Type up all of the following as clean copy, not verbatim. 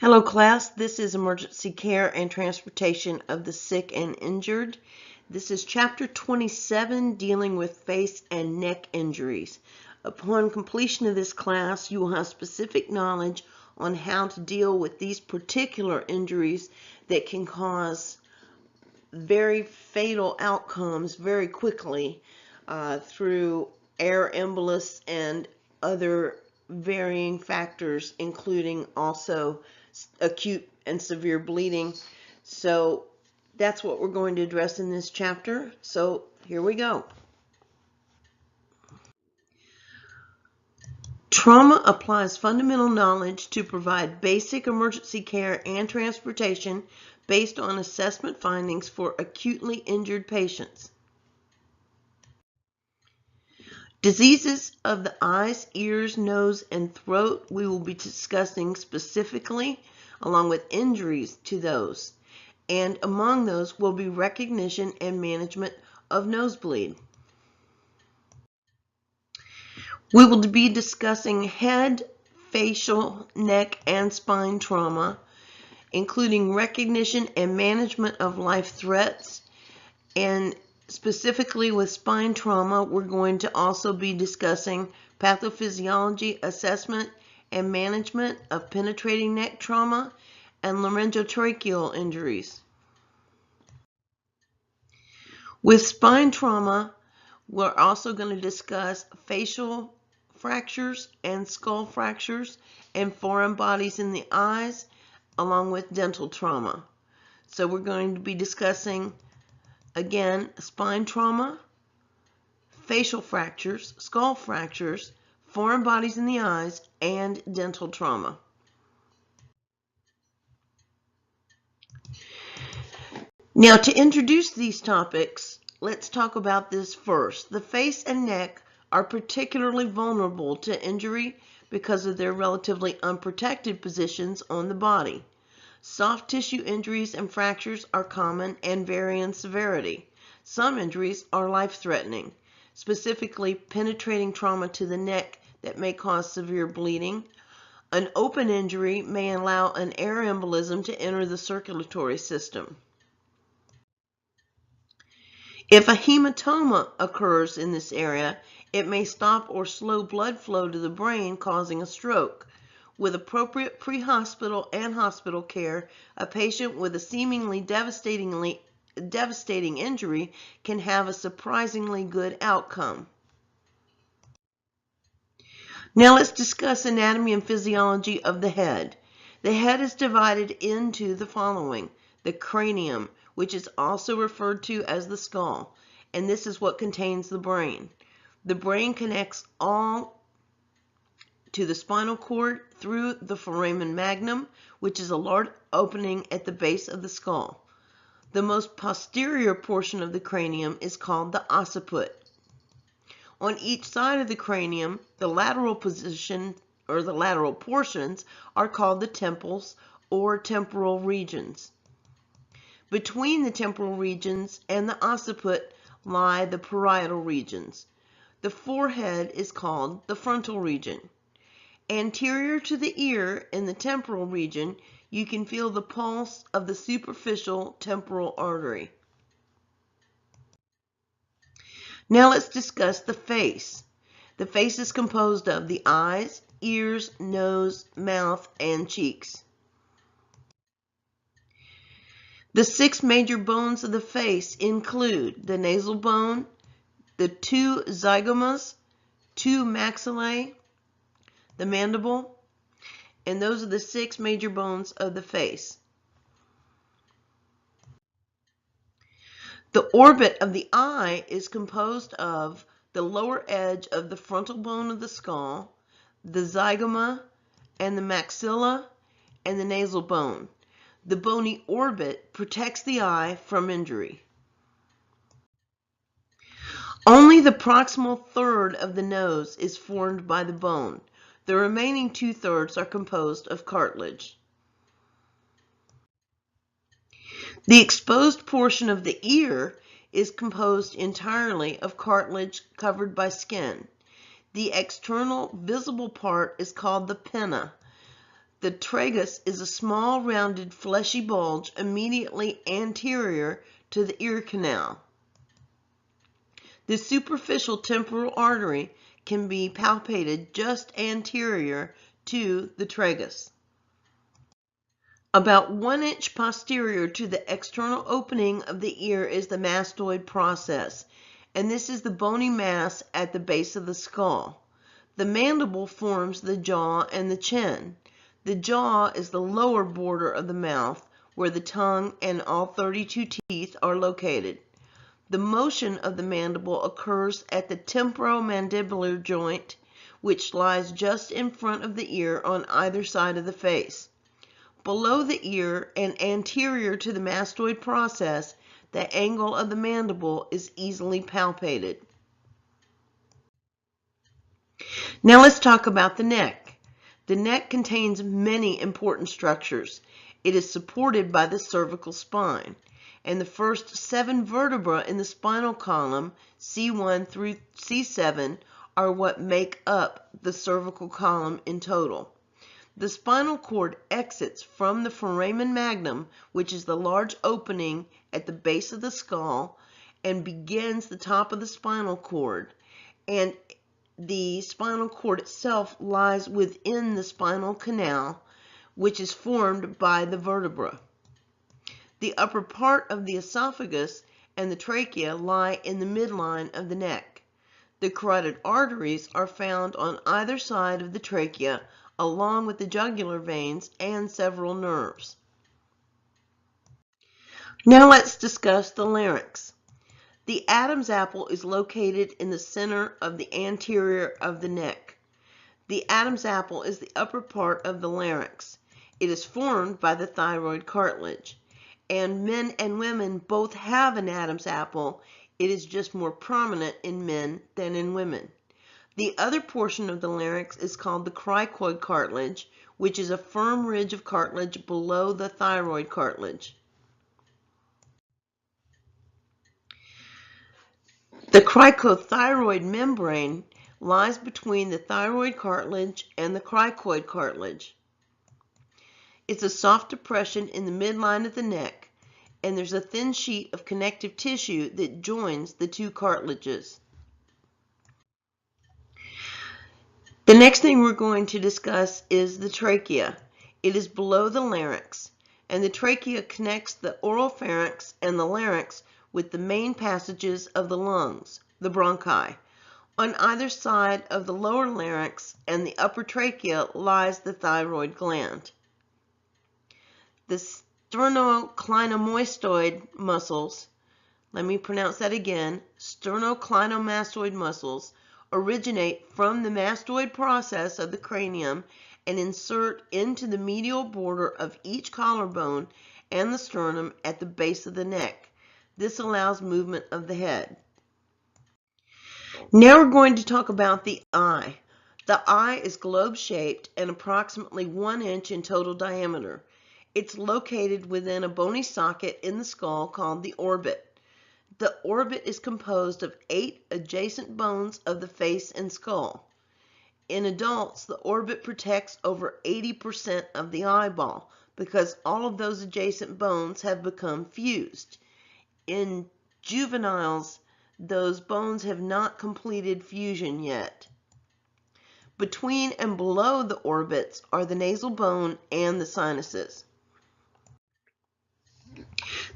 Hello class, this is Emergency Care and Transportation of the Sick and Injured. This is chapter 27, dealing with face and neck injuries. Upon completion of this class, you will have specific knowledge on how to deal with these particular injuries that can cause very fatal outcomes very quickly through air embolus and other varying factors, including also acute and severe bleeding. So that's what we're going to address in this chapter. So here we go. Trauma applies fundamental knowledge to provide basic emergency care and transportation based on assessment findings for acutely injured patients. Diseases of the eyes, ears, nose, and throat we will be discussing specifically, along with injuries to those. And among those will be recognition and management of nosebleed. We will be discussing head, facial, neck, and spine trauma, including recognition and management of life threats. And specifically with spine trauma, we're going to also be discussing pathophysiology, assessment, and management of penetrating neck trauma and laryngotracheal injuries. With spine trauma, we're also going to discuss facial fractures and skull fractures and foreign bodies in the eyes, along with dental trauma. So we're going to be discussing, again, spine trauma, facial fractures, skull fractures, foreign bodies in the eyes, and dental trauma. Now, to introduce these topics, let's talk about this first. The face and neck are particularly vulnerable to injury because of their relatively unprotected positions on the body. Soft tissue injuries and fractures are common and vary in severity. Some injuries are life-threatening, specifically penetrating trauma to the neck that may cause severe bleeding. An open injury may allow an air embolism to enter the circulatory system. If a hematoma occurs in this area, it may stop or slow blood flow to the brain, causing a stroke. With appropriate pre-hospital and hospital care, a patient with a seemingly devastating injury can have a surprisingly good outcome. Now let's discuss anatomy and physiology of the head. The head is divided into the following: the cranium, which is also referred to as the skull, and this is what contains the brain. The brain connects all to the spinal cord through the foramen magnum, which is a large opening at the base of the skull. The most posterior portion of the cranium is called the occiput. On each side of the cranium, the lateral position or the lateral portions are called the temples or temporal regions. Between the temporal regions and the occiput lie the parietal regions. The forehead is called the frontal region. Anterior to the ear in the temporal region, you can feel the pulse of the superficial temporal artery. Now let's discuss the face. The face is composed of the eyes, ears, nose, mouth, and cheeks. The 6 major bones of the face include the nasal bone, the 2 zygomas, 2 maxillae, the mandible, and those are the 6 major bones of the face. The orbit of the eye is composed of the lower edge of the frontal bone of the skull, the zygoma, and the maxilla, and the nasal bone. The bony orbit protects the eye from injury. Only the proximal third of the nose is formed by the bone. The remaining 2/3 are composed of cartilage. The exposed portion of the ear is composed entirely of cartilage covered by skin. The external visible part is called the pinna. The tragus is a small, rounded, fleshy bulge immediately anterior to the ear canal. The superficial temporal artery can be palpated just anterior to the tragus. About 1 inch posterior to the external opening of the ear is the mastoid process, and this is the bony mass at the base of the skull. The mandible forms the jaw and the chin. The jaw is the lower border of the mouth, where the tongue and all 32 teeth are located. The motion of the mandible occurs at the temporomandibular joint, which lies just in front of the ear on either side of the face. Below the ear and anterior to the mastoid process, the angle of the mandible is easily palpated. Now let's talk about the neck. The neck contains many important structures. It is supported by the cervical spine, and the first 7 vertebrae in the spinal column, C1 through C7, are what make up the cervical column in total. The spinal cord exits from the foramen magnum, which is the large opening at the base of the skull, and begins the top of the spinal cord, and the spinal cord itself lies within the spinal canal, which is formed by the vertebra. The upper part of the esophagus and the trachea lie in the midline of the neck. The carotid arteries are found on either side of the trachea, along with the jugular veins and several nerves. Now let's discuss the larynx. The Adam's apple is located in the center of the anterior of the neck. The Adam's apple is the upper part of the larynx. It is formed by the thyroid cartilage. And men and women both have an Adam's apple. It is just more prominent in men than in women. The other portion of the larynx is called the cricoid cartilage, which is a firm ridge of cartilage below the thyroid cartilage. The cricothyroid membrane lies between the thyroid cartilage and the cricoid cartilage. It's a soft depression in the midline of the neck, and there's a thin sheet of connective tissue that joins the two cartilages. The next thing we're going to discuss is the trachea. It is below the larynx, and the trachea connects the oropharynx and the larynx with the main passages of the lungs, the bronchi. On either side of the lower larynx and the upper trachea lies the thyroid gland. The sternocleidomastoid muscles, let me pronounce that again, sternocleidomastoid muscles originate from the mastoid process of the cranium and insert into the medial border of each collarbone and the sternum at the base of the neck. This allows movement of the head. Now we're going to talk about the eye. The eye is globe-shaped and approximately 1 inch in total diameter. It's located within a bony socket in the skull called the orbit. The orbit is composed of 8 adjacent bones of the face and skull. In adults, the orbit protects over 80% of the eyeball because all of those adjacent bones have become fused. In juveniles, those bones have not completed fusion yet. Between and below the orbits are the nasal bone and the sinuses.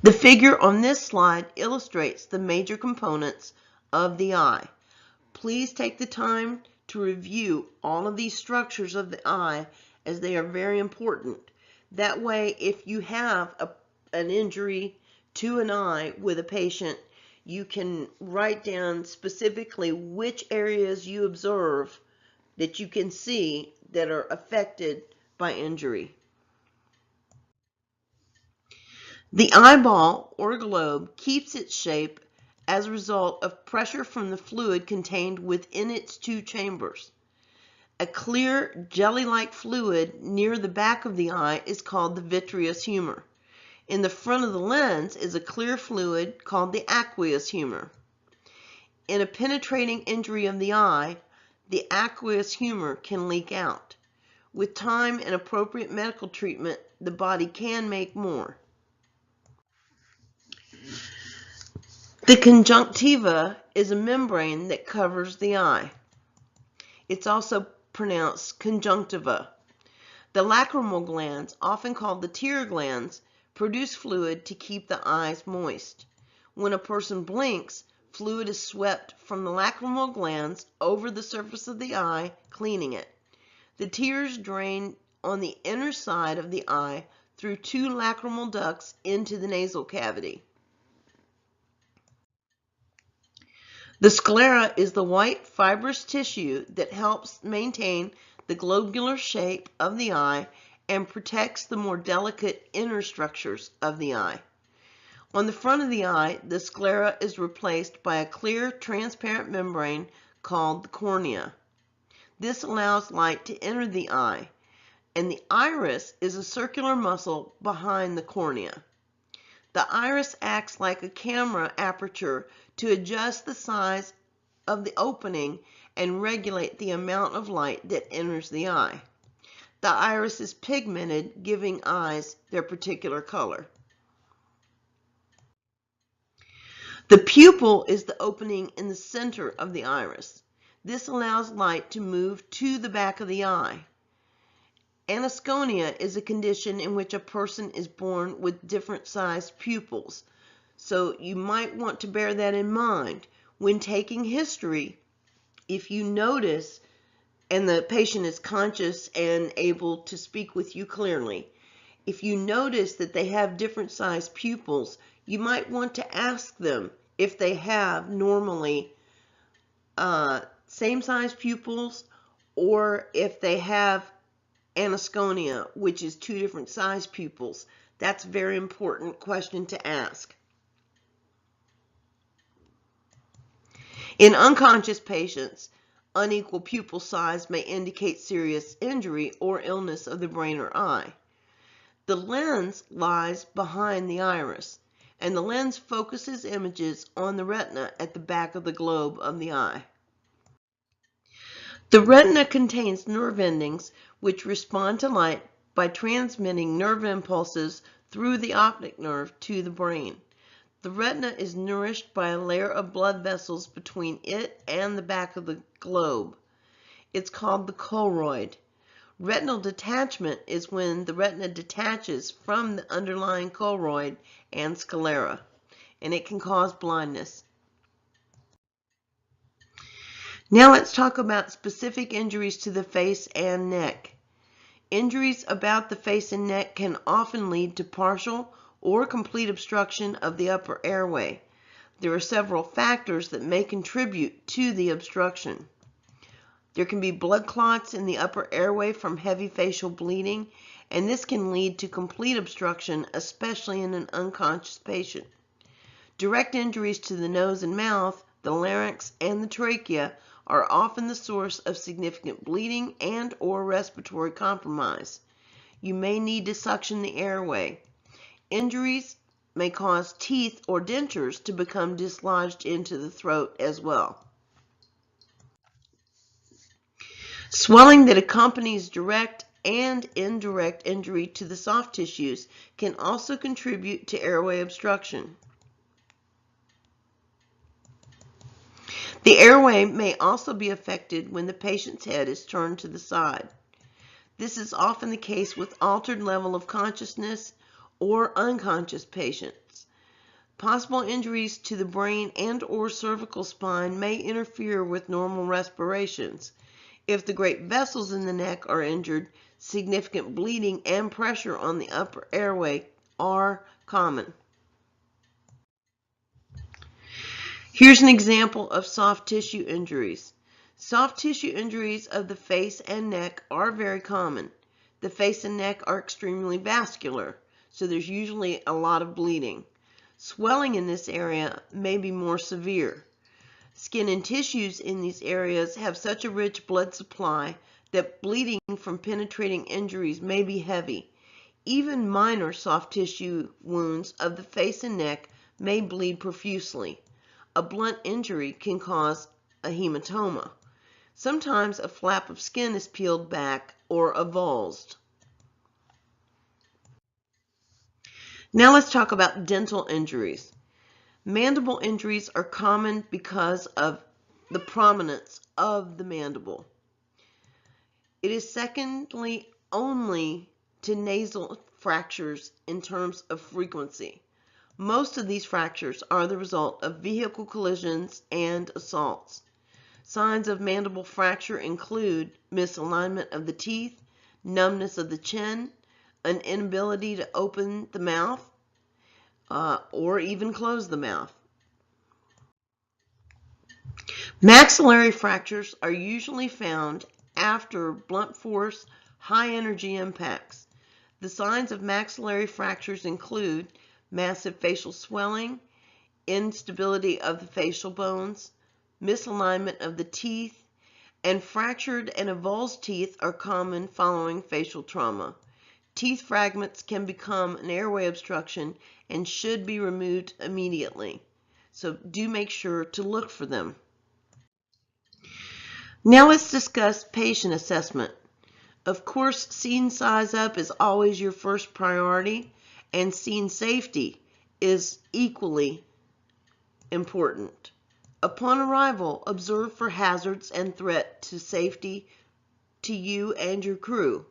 The figure on this slide illustrates the major components of the eye. Please take the time to review all of these structures of the eye as they are very important. That way, if you have an injury to an eye with a patient, you can write down specifically which areas you observe that you can see that are affected by injury. The eyeball or globe keeps its shape as a result of pressure from the fluid contained within its 2 chambers. A clear jelly-like fluid near the back of the eye is called the vitreous humor. In the front of the lens is a clear fluid called the aqueous humor. In a penetrating injury of the eye, the aqueous humor can leak out. With time and appropriate medical treatment, the body can make more. The conjunctiva is a membrane that covers the eye. It's also pronounced conjunctiva. The lacrimal glands, often called the tear glands, produce fluid to keep the eyes moist. When a person blinks, fluid is swept from the lacrimal glands over the surface of the eye, cleaning it. The tears drain on the inner side of the eye through two lacrimal ducts into the nasal cavity. The sclera is the white fibrous tissue that helps maintain the globular shape of the eye and protects the more delicate inner structures of the eye. On the front of the eye, the sclera is replaced by a clear, transparent membrane called the cornea. This allows light to enter the eye, and the iris is a circular muscle behind the cornea. The iris acts like a camera aperture to adjust the size of the opening and regulate the amount of light that enters the eye. The iris is pigmented, giving eyes their particular color. The pupil is the opening in the center of the iris. This allows light to move to the back of the eye. Anosconia is a condition in which a person is born with different sized pupils. So you might want to bear that in mind. When taking history, if you notice, and the patient is conscious and able to speak with you clearly, if you notice that they have different sized pupils, you might want to ask them if they have normally same size pupils, or if they have anosconia, which is two different size pupils. That's a very important question to ask. In unconscious patients, unequal pupil size may indicate serious injury or illness of the brain or eye. The lens lies behind the iris, and the lens focuses images on the retina at the back of the globe of the eye. The retina contains nerve endings which respond to light by transmitting nerve impulses through the optic nerve to the brain. The retina is nourished by a layer of blood vessels between it and the back of the globe. It's called the choroid. Retinal detachment is when the retina detaches from the underlying choroid and sclera, and it can cause blindness. Now let's talk about specific injuries to the face and neck. Injuries about the face and neck can often lead to partial or complete obstruction of the upper airway. There are several factors that may contribute to the obstruction. There can be blood clots in the upper airway from heavy facial bleeding, and this can lead to complete obstruction, especially in an unconscious patient. Direct injuries to the nose and mouth, the larynx, and the trachea are often the source of significant bleeding and or respiratory compromise. You may need to suction the airway. Injuries may cause teeth or dentures to become dislodged into the throat as well. Swelling that accompanies direct and indirect injury to the soft tissues can also contribute to airway obstruction. The airway may also be affected when the patient's head is turned to the side. This is often the case with altered level of consciousness or unconscious patients. Possible injuries to the brain and or cervical spine may interfere with normal respirations. If the great vessels in the neck are injured, significant bleeding and pressure on the upper airway are common. Here's an example of soft tissue injuries. Soft tissue injuries of the face and neck are very common. The face and neck are extremely vascular, so there's usually a lot of bleeding. Swelling in this area may be more severe. Skin and tissues in these areas have such a rich blood supply that bleeding from penetrating injuries may be heavy. Even minor soft tissue wounds of the face and neck may bleed profusely. A blunt injury can cause a hematoma. Sometimes a flap of skin is peeled back or avulsed. Now let's talk about dental injuries. Mandible injuries are common because of the prominence of the mandible. It is secondly only to nasal fractures in terms of frequency. Most of these fractures are the result of vehicle collisions and assaults. Signs of mandible fracture include misalignment of the teeth, numbness of the chin, an inability to open the mouth, or even close the mouth. Maxillary fractures are usually found after blunt force, high energy impacts. The signs of maxillary fractures include massive facial swelling, instability of the facial bones, misalignment of the teeth, and fractured and avulsed teeth are common following facial trauma. Teeth fragments can become an airway obstruction and should be removed immediately. So do make sure to look for them. Now let's discuss patient assessment. Of course, scene size up is always your first priority, and scene safety is equally important. Upon arrival, observe for hazards and threat to safety to you and your crew.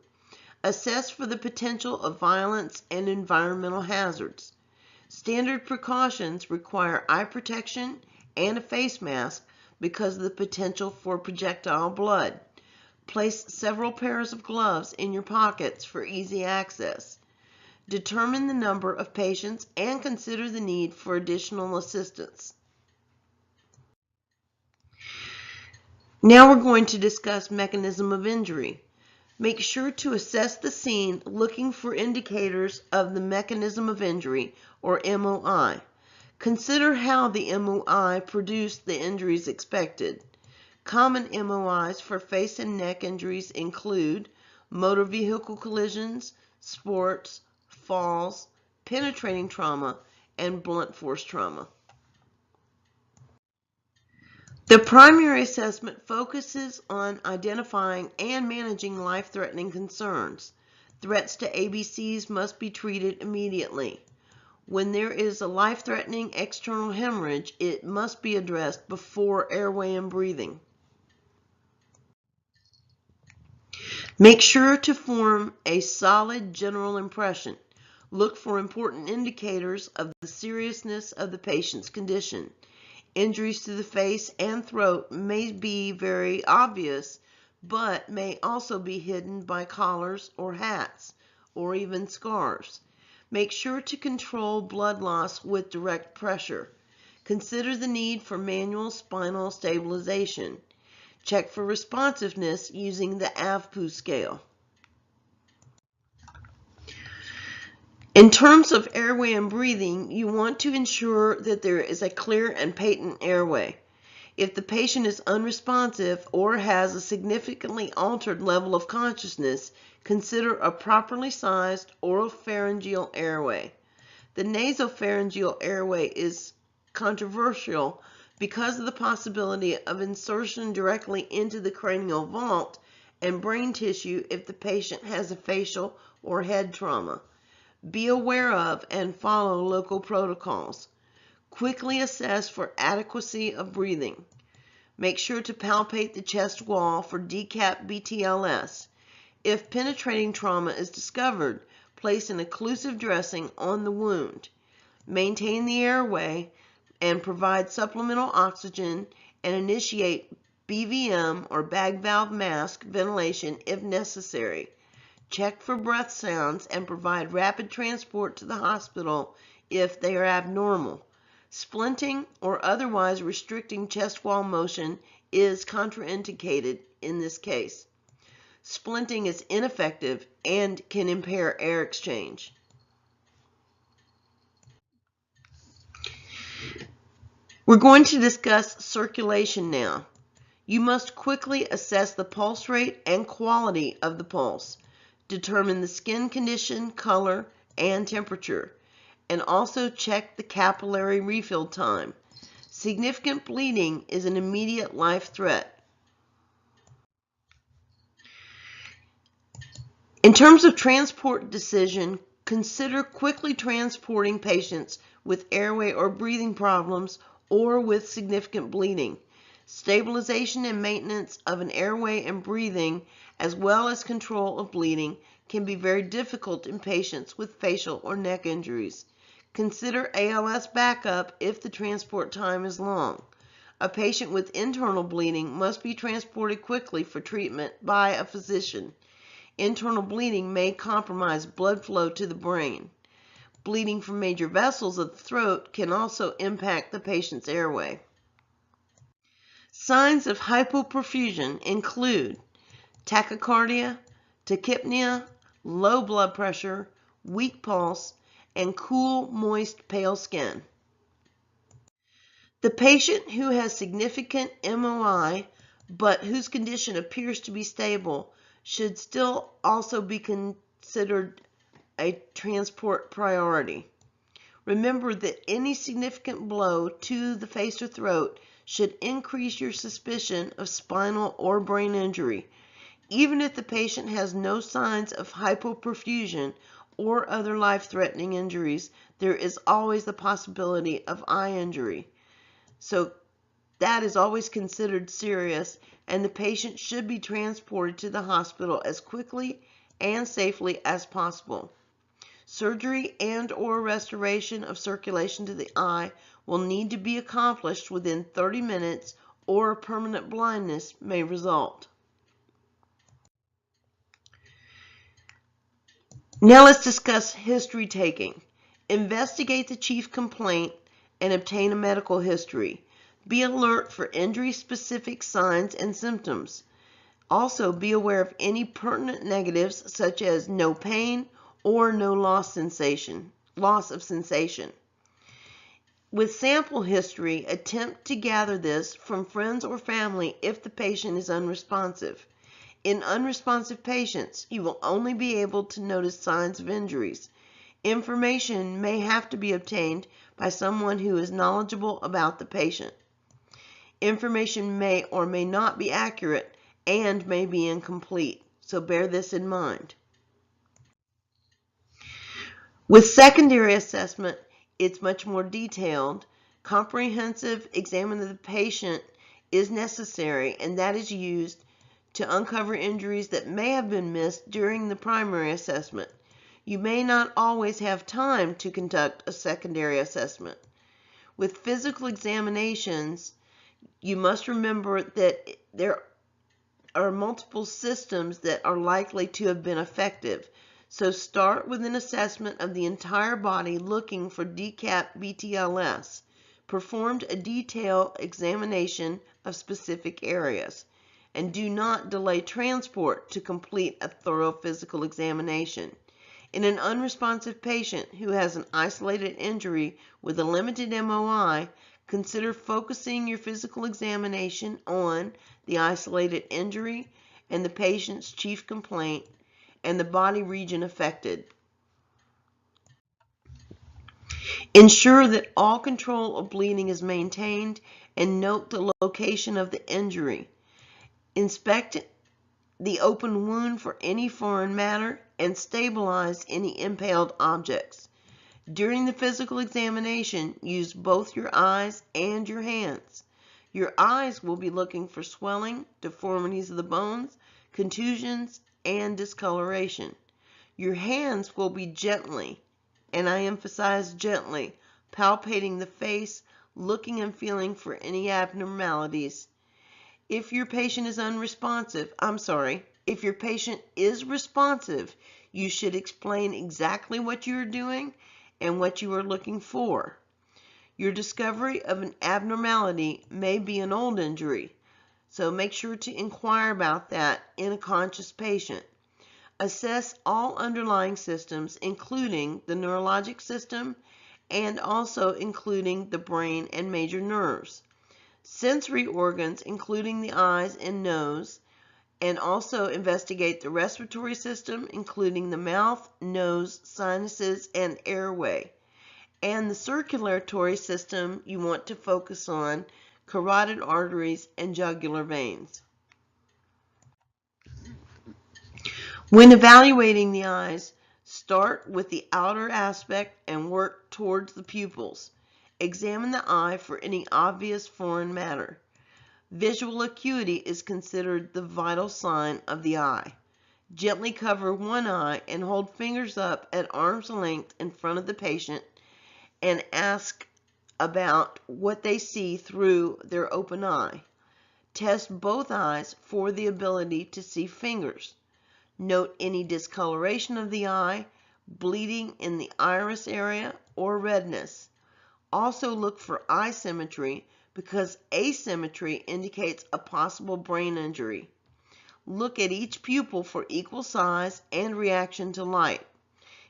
Assess for the potential of violence and environmental hazards. Standard precautions require eye protection and a face mask because of the potential for projectile blood. Place several pairs of gloves in your pockets for easy access. Determine the number of patients and consider the need for additional assistance. Now we're going to discuss mechanism of injury. Make sure to assess the scene looking for indicators of the mechanism of injury, or MOI. Consider how the MOI produced the injuries expected. Common MOIs for face and neck injuries include motor vehicle collisions, sports, falls, penetrating trauma, and blunt force trauma. The primary assessment focuses on identifying and managing life-threatening concerns. Threats to ABCs must be treated immediately. When there is a life-threatening external hemorrhage, it must be addressed before airway and breathing. Make sure to form a solid general impression. Look for important indicators of the seriousness of the patient's condition. Injuries to the face and throat may be very obvious, but may also be hidden by collars or hats, or even scarves. Make sure to control blood loss with direct pressure. Consider the need for manual spinal stabilization. Check for responsiveness using the AVPU scale. In terms of airway and breathing, you want to ensure that there is a clear and patent airway. If the patient is unresponsive or has a significantly altered level of consciousness, consider a properly sized oropharyngeal airway. The nasopharyngeal airway is controversial because of the possibility of insertion directly into the cranial vault and brain tissue if the patient has a facial or head trauma. Be aware of and follow local protocols. Quickly assess for adequacy of breathing. Make sure to palpate the chest wall for decap BTLS. If penetrating trauma is discovered, place an occlusive dressing on the wound. Maintain the airway and provide supplemental oxygen and initiate BVM or bag valve mask ventilation if necessary. Check for breath sounds and provide rapid transport to the hospital if they are abnormal. Splinting or otherwise restricting chest wall motion is contraindicated in this case. Splinting is ineffective and can impair air exchange. We're going to discuss circulation now. You must quickly assess the pulse rate and quality of the pulse. Determine the skin condition, color, and temperature, and also check the capillary refill time. Significant bleeding is an immediate life threat. In terms of transport decision, consider quickly transporting patients with airway or breathing problems or with significant bleeding. Stabilization and maintenance of an airway and breathing, as well as control of bleeding, can be very difficult in patients with facial or neck injuries. Consider ALS backup if the transport time is long. A patient with internal bleeding must be transported quickly for treatment by a physician. Internal bleeding may compromise blood flow to the brain. Bleeding from major vessels of the throat can also impact the patient's airway. Signs of hypoperfusion include tachycardia, tachypnea, low blood pressure, weak pulse, and cool, moist, pale skin. The patient who has significant MOI but whose condition appears to be stable should still also be considered a transport priority. Remember that any significant blow to the face or throat should increase your suspicion of spinal or brain injury. Even if the patient has no signs of hypoperfusion or other life-threatening injuries, there is always the possibility of eye injury. So that is always considered serious, and the patient should be transported to the hospital as quickly and safely as possible. Surgery and/or restoration of circulation to the eye will need to be accomplished within 30 minutes or permanent blindness may result. Now let's discuss history taking. Investigate the chief complaint and obtain a medical history. Be alert for injury-specific signs and symptoms. Also, be aware of any pertinent negatives such as no pain or no loss of sensation. With sample history, attempt to gather this from friends or family if the patient is unresponsive. In unresponsive patients, you will only be able to notice signs of injuries. Information may have to be obtained by someone who is knowledgeable about the patient. Information may or may not be accurate and may be incomplete, so bear this in mind. With secondary assessment, it's much more detailed. Comprehensive examination of the patient is necessary, and that is used to uncover injuries that may have been missed during the primary assessment. You may not always have time to conduct a secondary assessment. With physical examinations, you must remember that there are multiple systems that are likely to have been effective. So start with an assessment of the entire body looking for decap BTLS. Perform a detailed examination of specific areas. And do not delay transport to complete a thorough physical examination. In an unresponsive patient who has an isolated injury with a limited MOI, consider focusing your physical examination on the isolated injury and the patient's chief complaint and the body region affected. Ensure that all control of bleeding is maintained and note the location of the injury. Inspect the open wound for any foreign matter and stabilize any impaled objects. During the physical examination, use both your eyes and your hands. Your eyes will be looking for swelling, deformities of the bones, contusions, and discoloration. Your hands will be gently, and I emphasize gently, palpating the face, looking and feeling for any abnormalities. If your patient is if your patient is responsive, you should explain exactly what you are doing and what you are looking for. Your discovery of an abnormality may be an old injury, so make sure to inquire about that in a conscious patient. Assess all underlying systems, including the neurologic system and also including the brain and major nerves. Sensory organs, including the eyes and nose, and also investigate the respiratory system, including the mouth, nose, sinuses, and airway. And the circulatory system, you want to focus on carotid arteries and jugular veins. When evaluating the eyes, start with the outer aspect and work towards the pupils. Examine the eye for any obvious foreign matter. Visual acuity is considered the vital sign of the eye. Gently cover one eye and hold fingers up at arm's length in front of the patient and ask about what they see through their open eye. Test both eyes for the ability to see fingers. Note any discoloration of the eye, bleeding in the iris area, or redness. Also look for eye symmetry because asymmetry indicates a possible brain injury. Look at each pupil for equal size and reaction to light.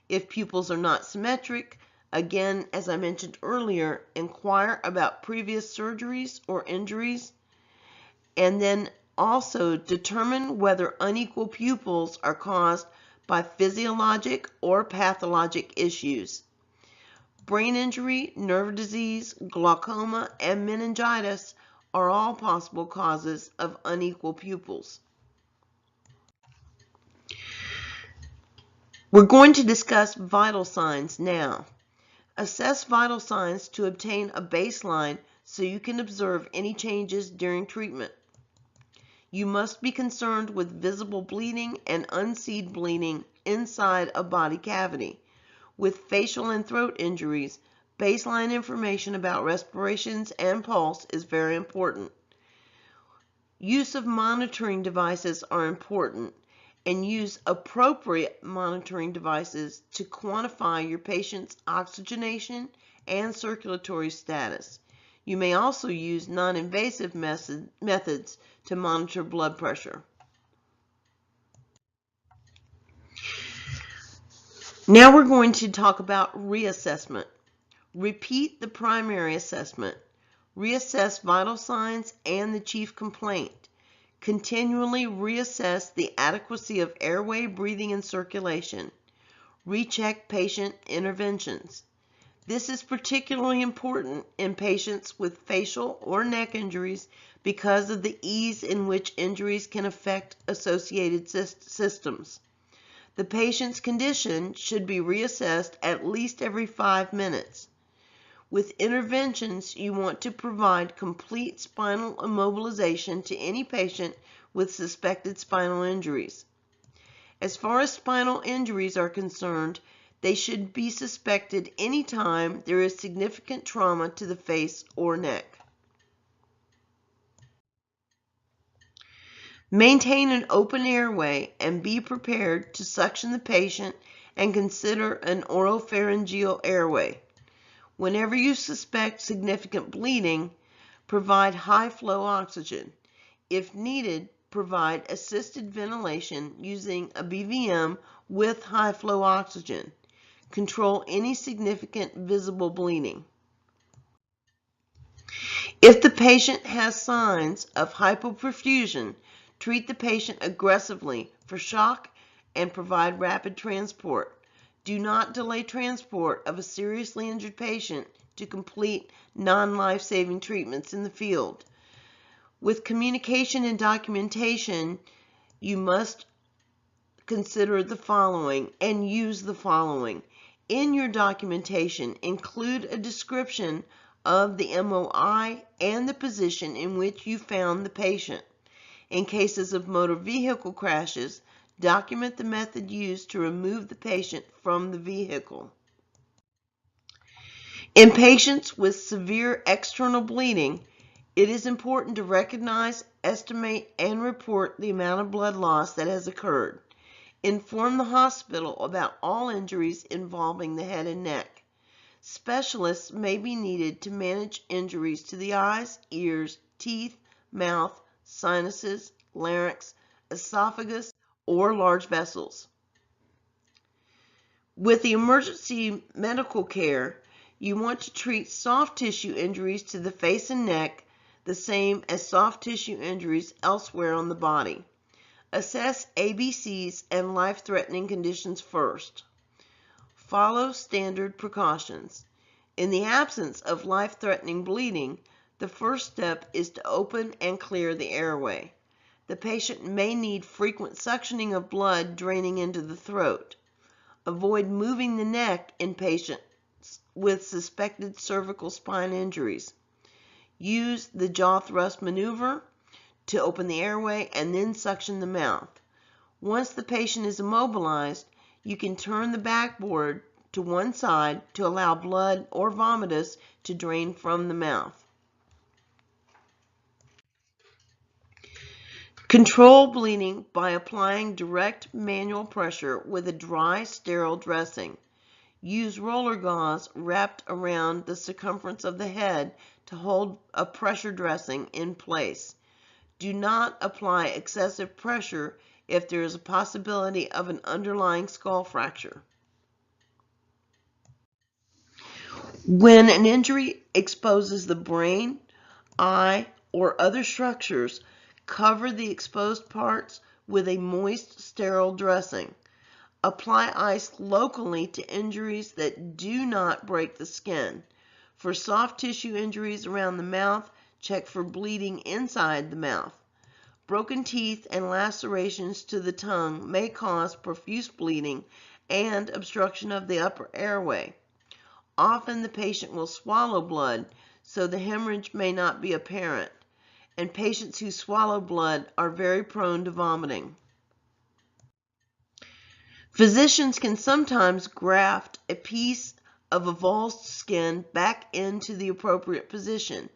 If pupils are not symmetric, again, as I mentioned earlier, inquire about previous surgeries or injuries, and then also determine whether unequal pupils are caused by physiologic or pathologic issues. Brain injury, nerve disease, glaucoma, and meningitis are all possible causes of unequal pupils. We're going to discuss vital signs now. Assess vital signs to obtain a baseline so you can observe any changes during treatment. You must be concerned with visible bleeding and unseen bleeding inside a body cavity. With facial and throat injuries, baseline information about respirations and pulse is very important. Use of monitoring devices are important, and use appropriate monitoring devices to quantify your patient's oxygenation and circulatory status. You may also use non-invasive methods to monitor blood pressure. Now we're going to talk about reassessment. Repeat the primary assessment. Reassess vital signs and the chief complaint. Continually reassess the adequacy of airway, breathing, and circulation. Recheck patient interventions. This is particularly important in patients with facial or neck injuries because of the ease in which injuries can affect associated systems. The patient's condition should be reassessed at least every 5 minutes. With interventions, you want to provide complete spinal immobilization to any patient with suspected spinal injuries. As far as spinal injuries are concerned, they should be suspected anytime there is significant trauma to the face or neck. Maintain an open airway and be prepared to suction the patient and consider an oropharyngeal airway. Whenever you suspect significant bleeding, provide high-flow oxygen. If needed, provide assisted ventilation using a BVM with high-flow oxygen. Control any significant visible bleeding. If the patient has signs of hypoperfusion, treat the patient aggressively for shock and provide rapid transport. Do not delay transport of a seriously injured patient to complete non-life-saving treatments in the field. With communication and documentation, you must consider the following and use the following. In your documentation, include a description of the MOI and the position in which you found the patient. In cases of motor vehicle crashes, document the method used to remove the patient from the vehicle. In patients with severe external bleeding, it is important to recognize, estimate, and report the amount of blood loss that has occurred. Inform the hospital about all injuries involving the head and neck. Specialists may be needed to manage injuries to the eyes, ears, teeth, mouth, sinuses, larynx, esophagus, or large vessels. With the emergency medical care, you want to treat soft tissue injuries to the face and neck the same as soft tissue injuries elsewhere on the body. Assess ABCs and life-threatening conditions first. Follow standard precautions. In the absence of life-threatening bleeding, the first step is to open and clear the airway. The patient may need frequent suctioning of blood draining into the throat. Avoid moving the neck in patients with suspected cervical spine injuries. Use the jaw thrust maneuver to open the airway and then suction the mouth. Once the patient is immobilized, you can turn the backboard to one side to allow blood or vomitus to drain from the mouth. Control bleeding by applying direct manual pressure with a dry, sterile dressing. Use roller gauze wrapped around the circumference of the head to hold a pressure dressing in place. Do not apply excessive pressure if there is a possibility of an underlying skull fracture. When an injury exposes the brain, eye, or other structures, cover the exposed parts with a moist, sterile dressing. Apply ice locally to injuries that do not break the skin. For soft tissue injuries around the mouth, check for bleeding inside the mouth. Broken teeth and lacerations to the tongue may cause profuse bleeding and obstruction of the upper airway. Often the patient will swallow blood, so the hemorrhage may not be apparent, and patients who swallow blood are very prone to vomiting. Physicians can sometimes graft a piece of avulsed skin back into the appropriate position.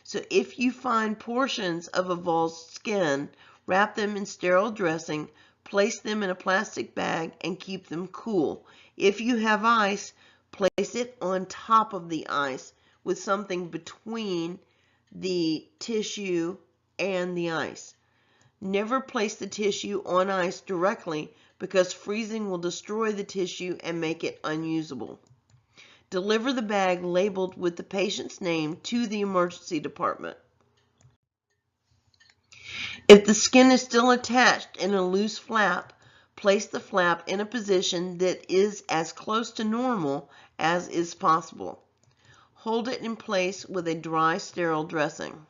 So if you find portions of avulsed skin, wrap them in sterile dressing, place them in a plastic bag, and keep them cool. If you have ice, place it on top of the ice with something between the tissue and the ice. Never place the tissue on ice directly because freezing will destroy the tissue and make it unusable. Deliver the bag labeled with the patient's name to the emergency department. If the skin is still attached in a loose flap, place the flap in a position that is as close to normal as is possible. Hold it in place with a dry, sterile dressing.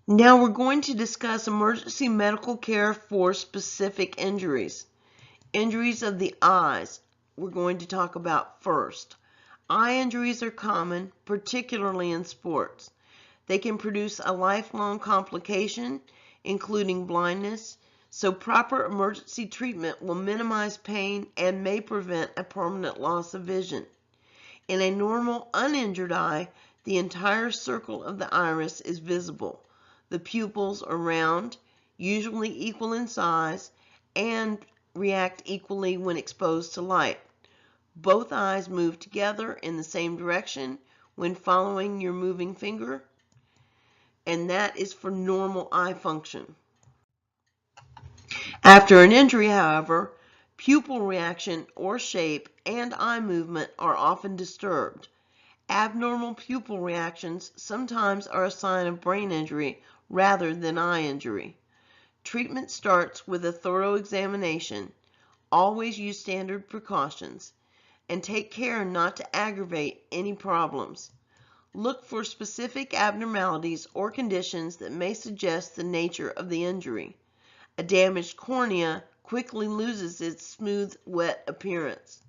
Now we're going to discuss emergency medical care for specific injuries. Injuries of the eyes, we're going to talk about first. Eye injuries are common, particularly in sports. They can produce a lifelong complication, including blindness, so proper emergency treatment will minimize pain and may prevent a permanent loss of vision. In a normal, uninjured eye, the entire circle of the iris is visible. The pupils are round, usually equal in size, and react equally when exposed to light. Both eyes move together in the same direction when following your moving finger, and that is for normal eye function. After an injury, however, pupil reaction or shape and eye movement are often disturbed. Abnormal pupil reactions sometimes are a sign of brain injury rather than eye injury. Treatment starts with a thorough examination. Always use standard precautions and take care not to aggravate any problems. Look for specific abnormalities or conditions that may suggest the nature of the injury. A damaged cornea quickly loses its smooth, wet appearance.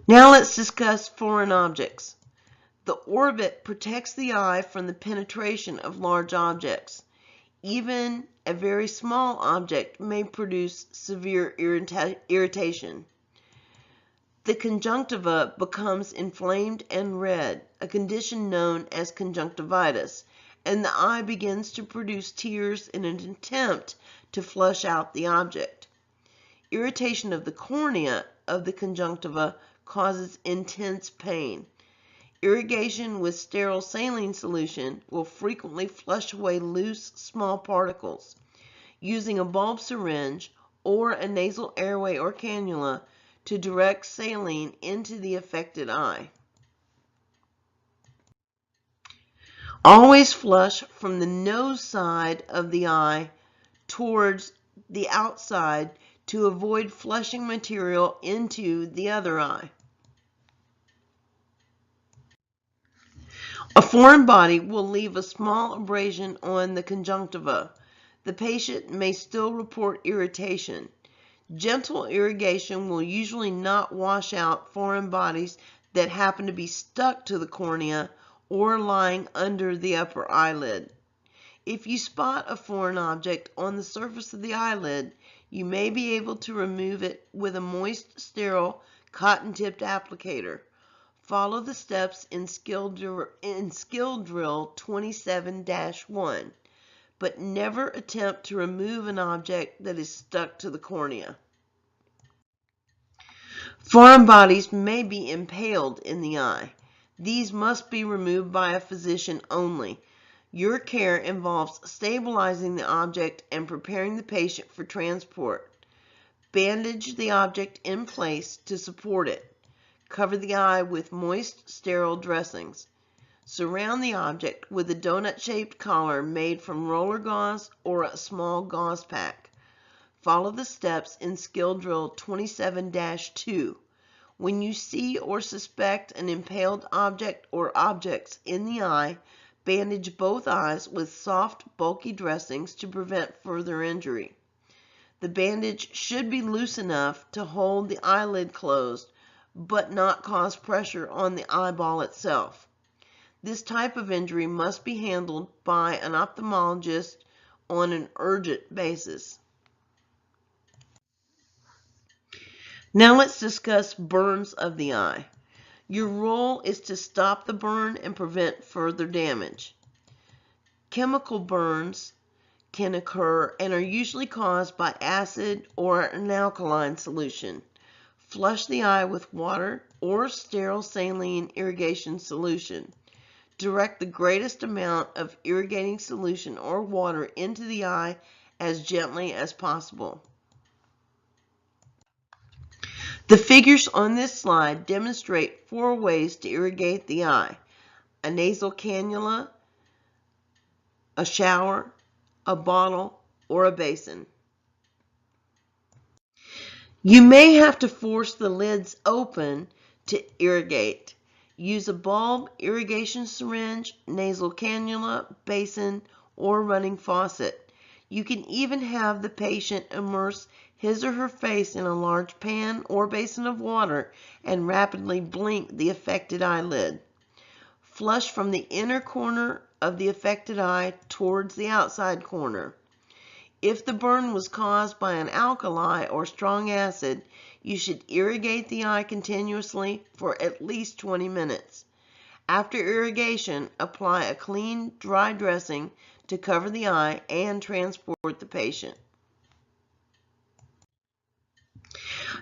Now let's discuss foreign objects. The orbit protects the eye from the penetration of large objects. Even a very small object may produce severe irritation. The conjunctiva becomes inflamed and red, a condition known as conjunctivitis, and the eye begins to produce tears in an attempt to flush out the object. Irritation of the cornea of the conjunctiva causes intense pain. Irrigation with sterile saline solution will frequently flush away loose, small particles. Using a bulb syringe or a nasal airway or cannula to direct saline into the affected eye. Always flush from the nose side of the eye towards the outside to avoid flushing material into the other eye. A foreign body will leave a small abrasion on the conjunctiva. The patient may still report irritation. Gentle irrigation will usually not wash out foreign bodies that happen to be stuck to the cornea or lying under the upper eyelid. If you spot a foreign object on the surface of the eyelid, you may be able to remove it with a moist, sterile, cotton-tipped applicator. Follow the steps in Skill Drill 27-1, but never attempt to remove an object that is stuck to the cornea. Foreign bodies may be impaled in the eye. These must be removed by a physician only. Your care involves stabilizing the object and preparing the patient for transport. Bandage the object in place to support it. Cover the eye with moist, sterile dressings. Surround the object with a donut-shaped collar made from roller gauze or a small gauze pack. Follow the steps in Skill Drill 27-2. When you see or suspect an impaled object or objects in the eye, bandage both eyes with soft, bulky dressings to prevent further injury. The bandage should be loose enough to hold the eyelid closed, but not cause pressure on the eyeball itself. This type of injury must be handled by an ophthalmologist on an urgent basis. Now let's discuss burns of the eye. Your role is to stop the burn and prevent further damage. Chemical burns can occur and are usually caused by acid or an alkaline solution. Flush the eye with water or sterile saline irrigation solution. Direct the greatest amount of irrigating solution or water into the eye as gently as possible. The figures on this slide demonstrate 4 ways to irrigate the eye: a nasal cannula, a shower, a bottle, or a basin. You may have to force the lids open to irrigate. Use a bulb, irrigation syringe, nasal cannula, basin, or running faucet. You can even have the patient immerse his or her face in a large pan or basin of water and rapidly blink the affected eyelid. Flush from the inner corner of the affected eye towards the outside corner. If the burn was caused by an alkali or strong acid, you should irrigate the eye continuously for at least 20 minutes. After irrigation, apply a clean, dry dressing to cover the eye and transport the patient.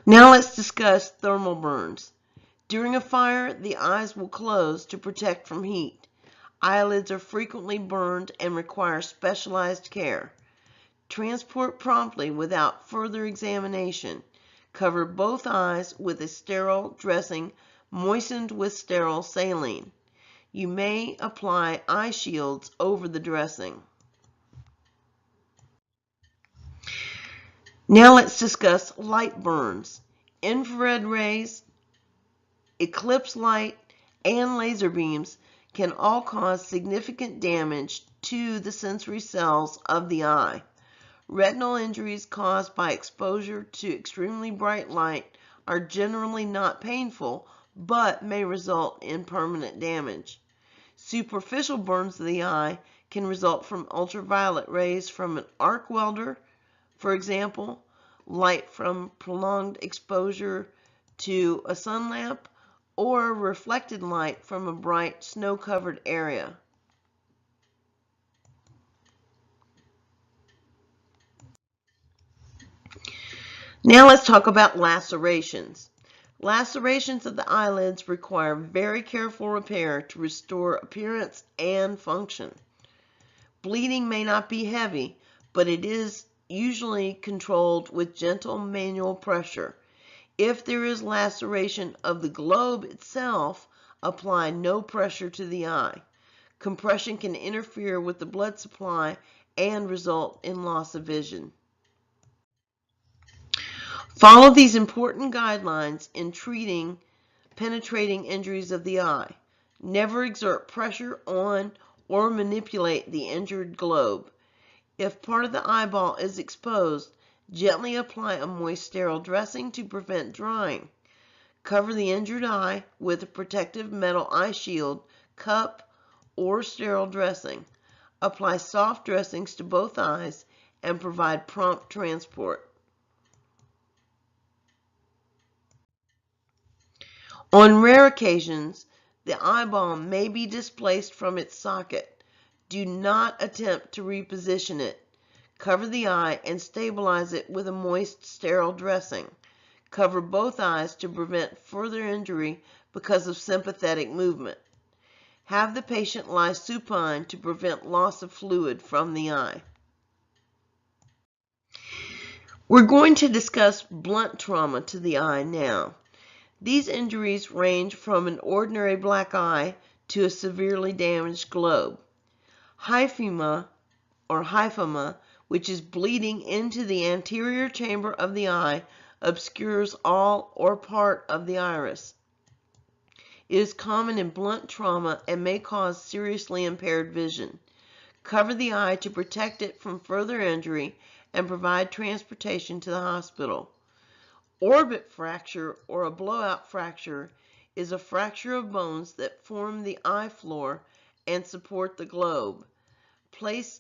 Now let's discuss thermal burns. During a fire, the eyes will close to protect from heat. Eyelids are frequently burned and require specialized care. Transport promptly without further examination. Cover both eyes with a sterile dressing moistened with sterile saline. You may apply eye shields over the dressing. Now let's discuss light burns. Infrared rays, eclipse light, and laser beams can all cause significant damage to the sensory cells of the eye. Retinal injuries caused by exposure to extremely bright light are generally not painful, but may result in permanent damage. Superficial burns of the eye can result from ultraviolet rays from an arc welder, for example, light from prolonged exposure to a sun lamp, or reflected light from a bright snow-covered area. Now let's talk about lacerations. Lacerations of the eyelids require very careful repair to restore appearance and function. Bleeding may not be heavy, but it is usually controlled with gentle manual pressure. If there is laceration of the globe itself, apply no pressure to the eye. Compression can interfere with the blood supply and result in loss of vision. Follow these important guidelines in treating penetrating injuries of the eye. Never exert pressure on or manipulate the injured globe. If part of the eyeball is exposed, gently apply a moist sterile dressing to prevent drying. Cover the injured eye with a protective metal eye shield, cup, or sterile dressing. Apply soft dressings to both eyes and provide prompt transport. On rare occasions, the eyeball may be displaced from its socket. Do not attempt to reposition it. Cover the eye and stabilize it with a moist, sterile dressing. Cover both eyes to prevent further injury because of sympathetic movement. Have the patient lie supine to prevent loss of fluid from the eye. We're going to discuss blunt trauma to the eye now. These injuries range from an ordinary black eye to a severely damaged globe. Hyphema, which is bleeding into the anterior chamber of the eye, obscures all or part of the iris. It is common in blunt trauma and may cause seriously impaired vision. Cover the eye to protect it from further injury and provide transportation to the hospital. Orbit fracture or a blowout fracture is a fracture of bones that form the eye floor and support the globe. Place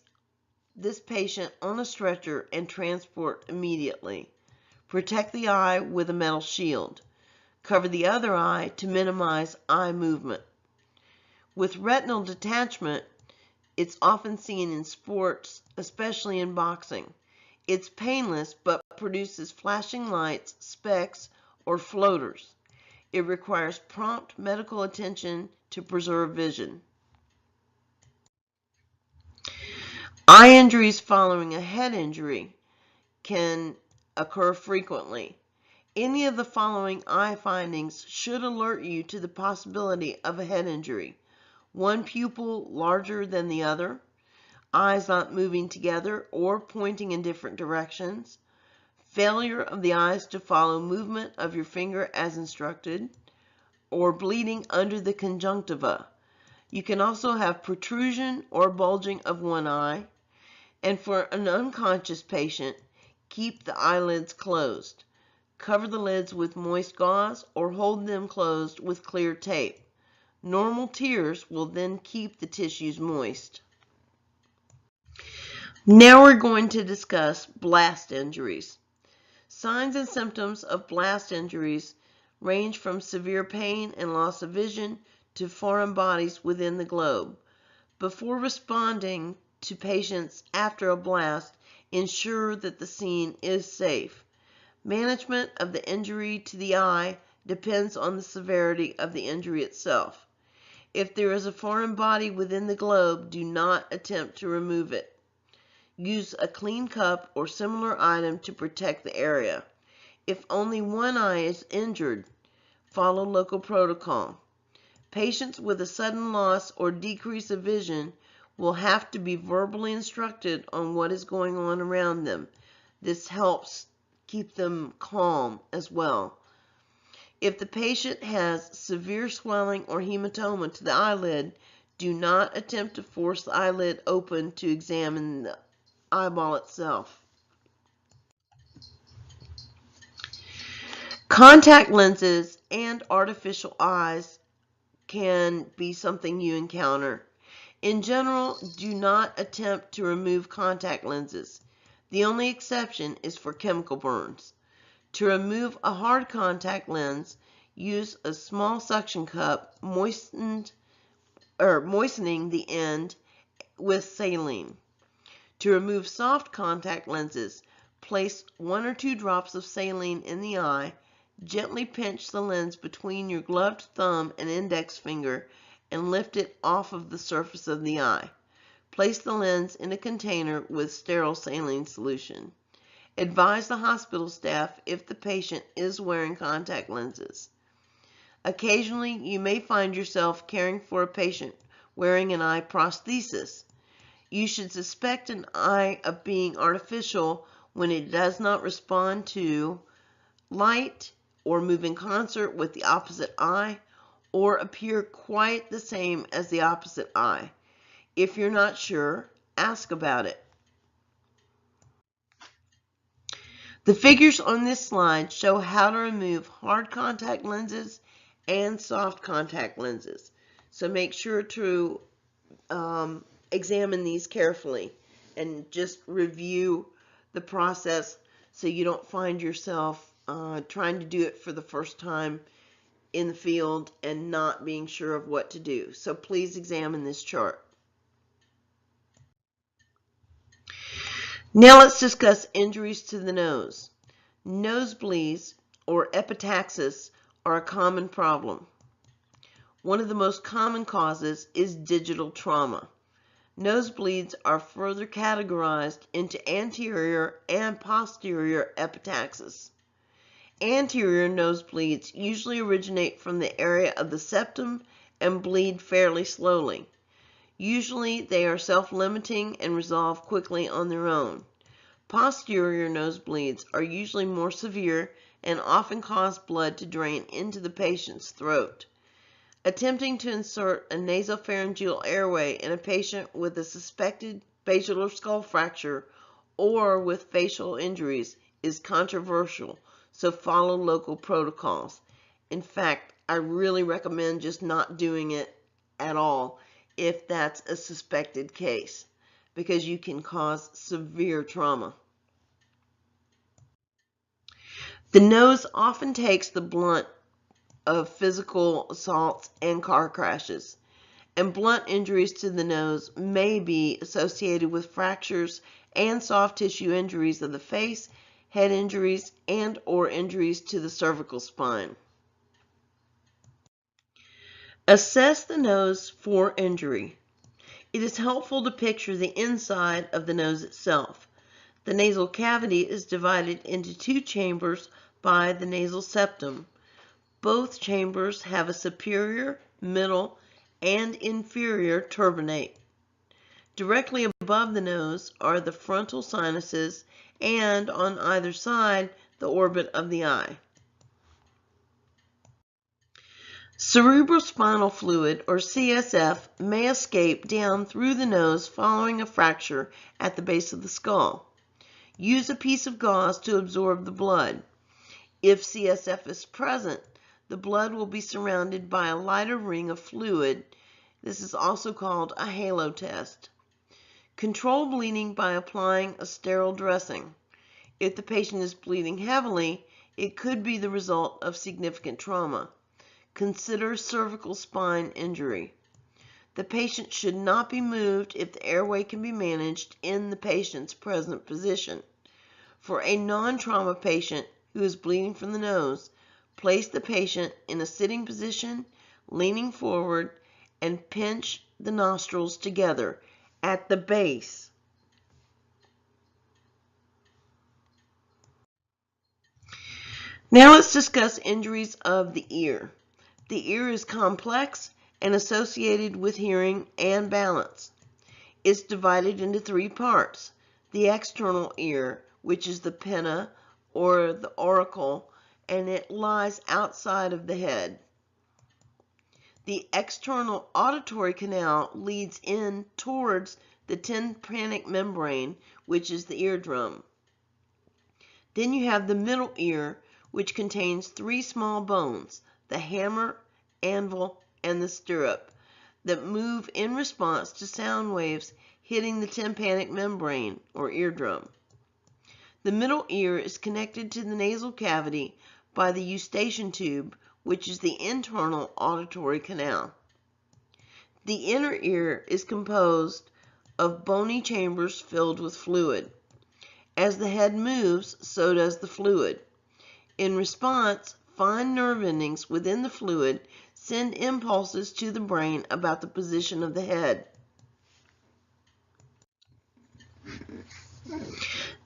this patient on a stretcher and transport immediately. Protect the eye with a metal shield. Cover the other eye to minimize eye movement. With retinal detachment, it's often seen in sports, especially in boxing. It's painless but produces flashing lights, specks, or floaters. It requires prompt medical attention to preserve vision. Eye injuries following a head injury can occur frequently. Any of the following eye findings should alert you to the possibility of a head injury. One pupil larger than the other, eyes not moving together or pointing in different directions, failure of the eyes to follow movement of your finger as instructed, or bleeding under the conjunctiva. You can also have protrusion or bulging of one eye, and for an unconscious patient, keep the eyelids closed. Cover the lids with moist gauze or hold them closed with clear tape. Normal tears will then keep the tissues moist. Now we're going to discuss blast injuries. Signs and symptoms of blast injuries range from severe pain and loss of vision to foreign bodies within the globe. Before responding to patients after a blast, ensure that the scene is safe. Management of the injury to the eye depends on the severity of the injury itself. If there is a foreign body within the globe, do not attempt to remove it. Use a clean cup or similar item to protect the area. If only one eye is injured, follow local protocol. Patients with a sudden loss or decrease of vision will have to be verbally instructed on what is going on around them. This helps keep them calm as well. If the patient has severe swelling or hematoma to the eyelid, do not attempt to force the eyelid open to examine the eyeball itself. Contact lenses and artificial eyes can be something you encounter. In general, do not attempt to remove contact lenses. The only exception is for chemical burns. To remove a hard contact lens, use a small suction cup moistening the end with saline. To remove soft contact lenses, place 1 or 2 drops of saline in the eye, gently pinch the lens between your gloved thumb and index finger, and lift it off of the surface of the eye. Place the lens in a container with sterile saline solution. Advise the hospital staff if the patient is wearing contact lenses. Occasionally, you may find yourself caring for a patient wearing an eye prosthesis. You should suspect an eye of being artificial when it does not respond to light or move in concert with the opposite eye, or appear quite the same as the opposite eye. If you're not sure, ask about it. The figures on this slide show how to remove hard contact lenses and soft contact lenses. So make sure to examine these carefully and just review the process so you don't find yourself trying to do it for the first time in the field and not being sure of what to do. So please examine this chart. Now let's discuss injuries to the nose. Nosebleeds or epistaxis are a common problem. One of the most common causes is digital trauma. Nosebleeds are further categorized into anterior and posterior epistaxis. Anterior nosebleeds usually originate from the area of the septum and bleed fairly slowly. Usually they are self-limiting and resolve quickly on their own. Posterior nosebleeds are usually more severe and often cause blood to drain into the patient's throat. Attempting to insert a nasopharyngeal airway in a patient with a suspected basilar skull fracture or with facial injuries is controversial, so follow local protocols. In fact, I really recommend just not doing it at all if that's a suspected case, because you can cause severe trauma. The nose often takes the brunt of physical assaults and car crashes, and blunt injuries to the nose may be associated with fractures and soft tissue injuries of the face, head injuries, and or injuries to the cervical spine. Assess the nose for injury. It is helpful to picture the inside of the nose itself. The nasal cavity is divided into two chambers by the nasal septum. Both chambers have a superior, middle, and inferior turbinate. Directly above the nose are the frontal sinuses, and on either side, the orbit of the eye. Cerebrospinal fluid, or CSF, may escape down through the nose following a fracture at the base of the skull. Use a piece of gauze to absorb the blood. If CSF is present, the blood will be surrounded by a lighter ring of fluid. This is also called a halo test. Control bleeding by applying a sterile dressing. If the patient is bleeding heavily, it could be the result of significant trauma. Consider cervical spine injury. The patient should not be moved if the airway can be managed in the patient's present position. For a non-trauma patient who is bleeding from the nose, place the patient in a sitting position, leaning forward, and pinch the nostrils together at the base. Now let's discuss injuries of the ear. The ear is complex and associated with hearing and balance. It's divided into three parts. The external ear, which is the pinna or the auricle, and it lies outside of the head. The external auditory canal leads in towards the tympanic membrane, which is the eardrum. Then you have the middle ear, which contains three small bones, the hammer, anvil, and the stirrup, that move in response to sound waves hitting the tympanic membrane or eardrum. The middle ear is connected to the nasal cavity by the eustachian tube, which is the internal auditory canal. The inner ear is composed of bony chambers filled with fluid. As the head moves, so does the fluid. In response, fine nerve endings within the fluid send impulses to the brain about the position of the head.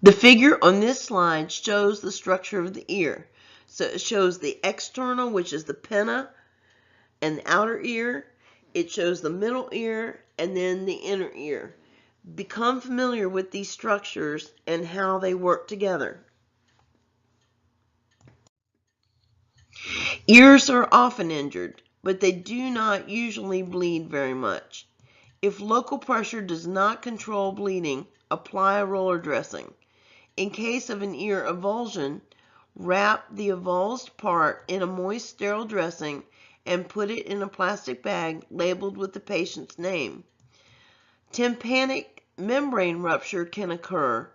The figure on this slide shows the structure of the ear. So it shows the external, which is the pinna, and the outer ear. It shows the middle ear and then the inner ear. Become familiar with these structures and how they work together. Ears are often injured. but they do not usually bleed very much. If local pressure does not control bleeding, apply a roller dressing. In case of an ear avulsion, wrap the avulsed part in a moist sterile dressing and put it in a plastic bag labeled with the patient's name. Tympanic membrane rupture can occur,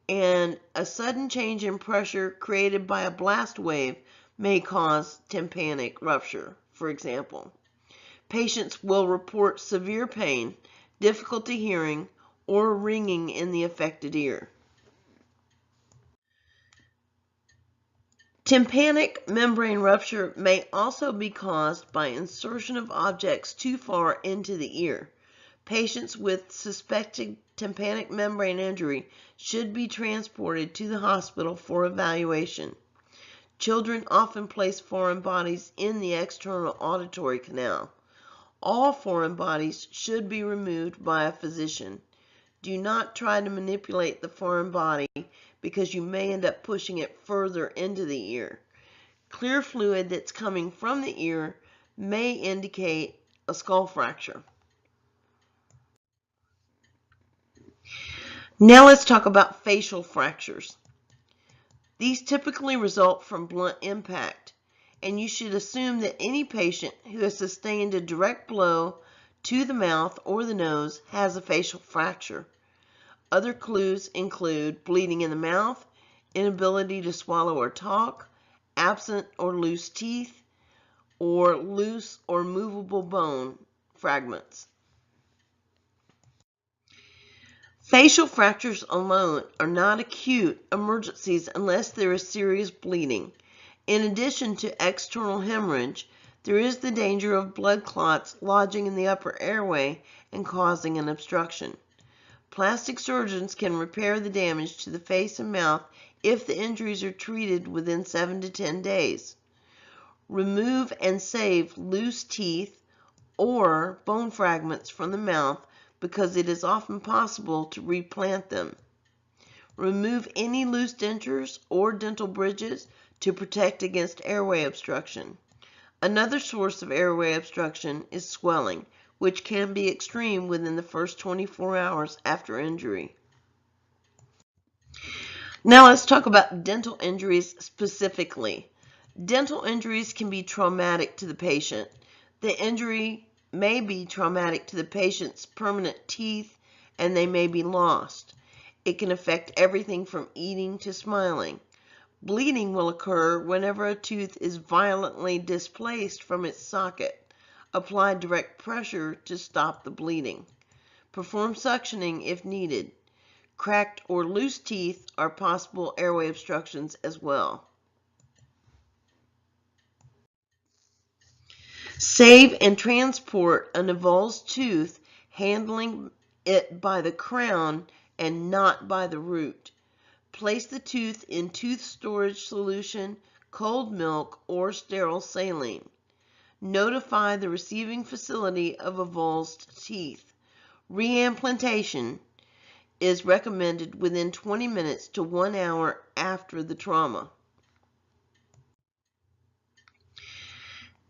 and a sudden change in pressure created by a blast wave may cause tympanic rupture, for example. Patients will report severe pain, difficulty hearing, or ringing in the affected ear. Tympanic membrane rupture may also be caused by insertion of objects too far into the ear. Patients with suspected tympanic membrane injury should be transported to the hospital for evaluation. Children often place foreign bodies in the external auditory canal. All foreign bodies should be removed by a physician. Do not try to manipulate the foreign body because you may end up pushing it further into the ear. Clear fluid that's coming from the ear may indicate a skull fracture. Now let's talk about facial fractures. These typically result from blunt impact, and you should assume that any patient who has sustained a direct blow to the mouth or the nose has a facial fracture. Other clues include bleeding in the mouth, inability to swallow or talk, absent or loose teeth, or loose or movable bone fragments. Facial fractures alone are not acute emergencies unless there is serious bleeding. In addition to external hemorrhage, there is the danger of blood clots lodging in the upper airway and causing an obstruction. Plastic surgeons can repair the damage to the face and mouth if the injuries are treated within 7 to 10 days. Remove and save loose teeth or bone fragments from the mouth because it is often possible to replant them. Remove any loose dentures or dental bridges to protect against airway obstruction. Another source of airway obstruction is swelling, which can be extreme within the first 24 hours after injury. Now let's talk about dental injuries specifically. Dental injuries can be traumatic to the patient. The injury may be traumatic to the patient's permanent teeth, and they may be lost. It can affect everything from eating to smiling. Bleeding will occur whenever a tooth is violently displaced from its socket. Apply direct pressure to stop the bleeding. Perform suctioning if needed. Cracked or loose teeth are possible airway obstructions as well. Save and transport an avulsed tooth, handling it by the crown and not by the root. Place the tooth in tooth storage solution, cold milk, or sterile saline. Notify the receiving facility of avulsed teeth. Reimplantation is recommended within 20 minutes to 1 hour after the trauma.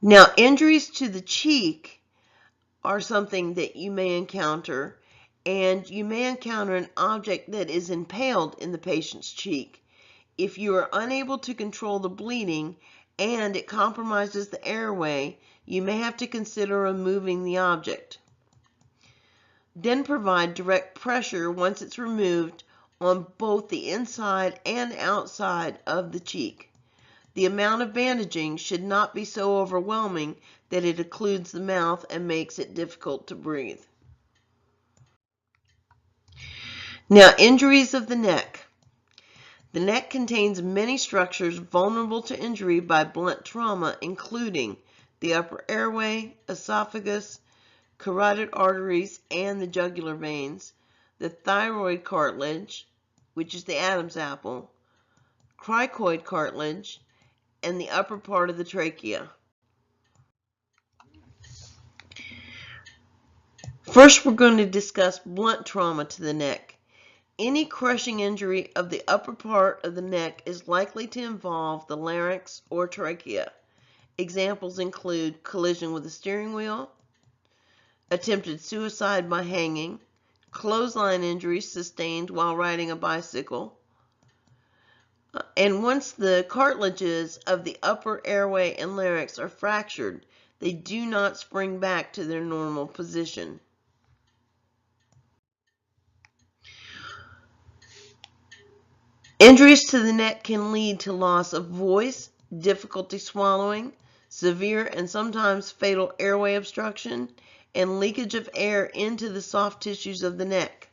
Now, injuries to the cheek are something that you may encounter, and you may encounter an object that is impaled in the patient's cheek. If you are unable to control the bleeding and it compromises the airway, you may have to consider removing the object. Then provide direct pressure once it's removed on both the inside and outside of the cheek. The amount of bandaging should not be so overwhelming that it occludes the mouth and makes it difficult to breathe. Now, injuries of the neck. The neck contains many structures vulnerable to injury by blunt trauma, including the upper airway, esophagus, carotid arteries, and the jugular veins, the thyroid cartilage, which is the Adam's apple, cricoid cartilage, and the upper part of the trachea. First, we're going to discuss blunt trauma to the neck. Any crushing injury of the upper part of the neck is likely to involve the larynx or trachea. Examples include collision with a steering wheel, attempted suicide by hanging, clothesline injuries sustained while riding a bicycle, and once the cartilages of the upper airway and larynx are fractured, they do not spring back to their normal position. Injuries to the neck can lead to loss of voice, difficulty swallowing, severe and sometimes fatal airway obstruction, and leakage of air into the soft tissues of the neck.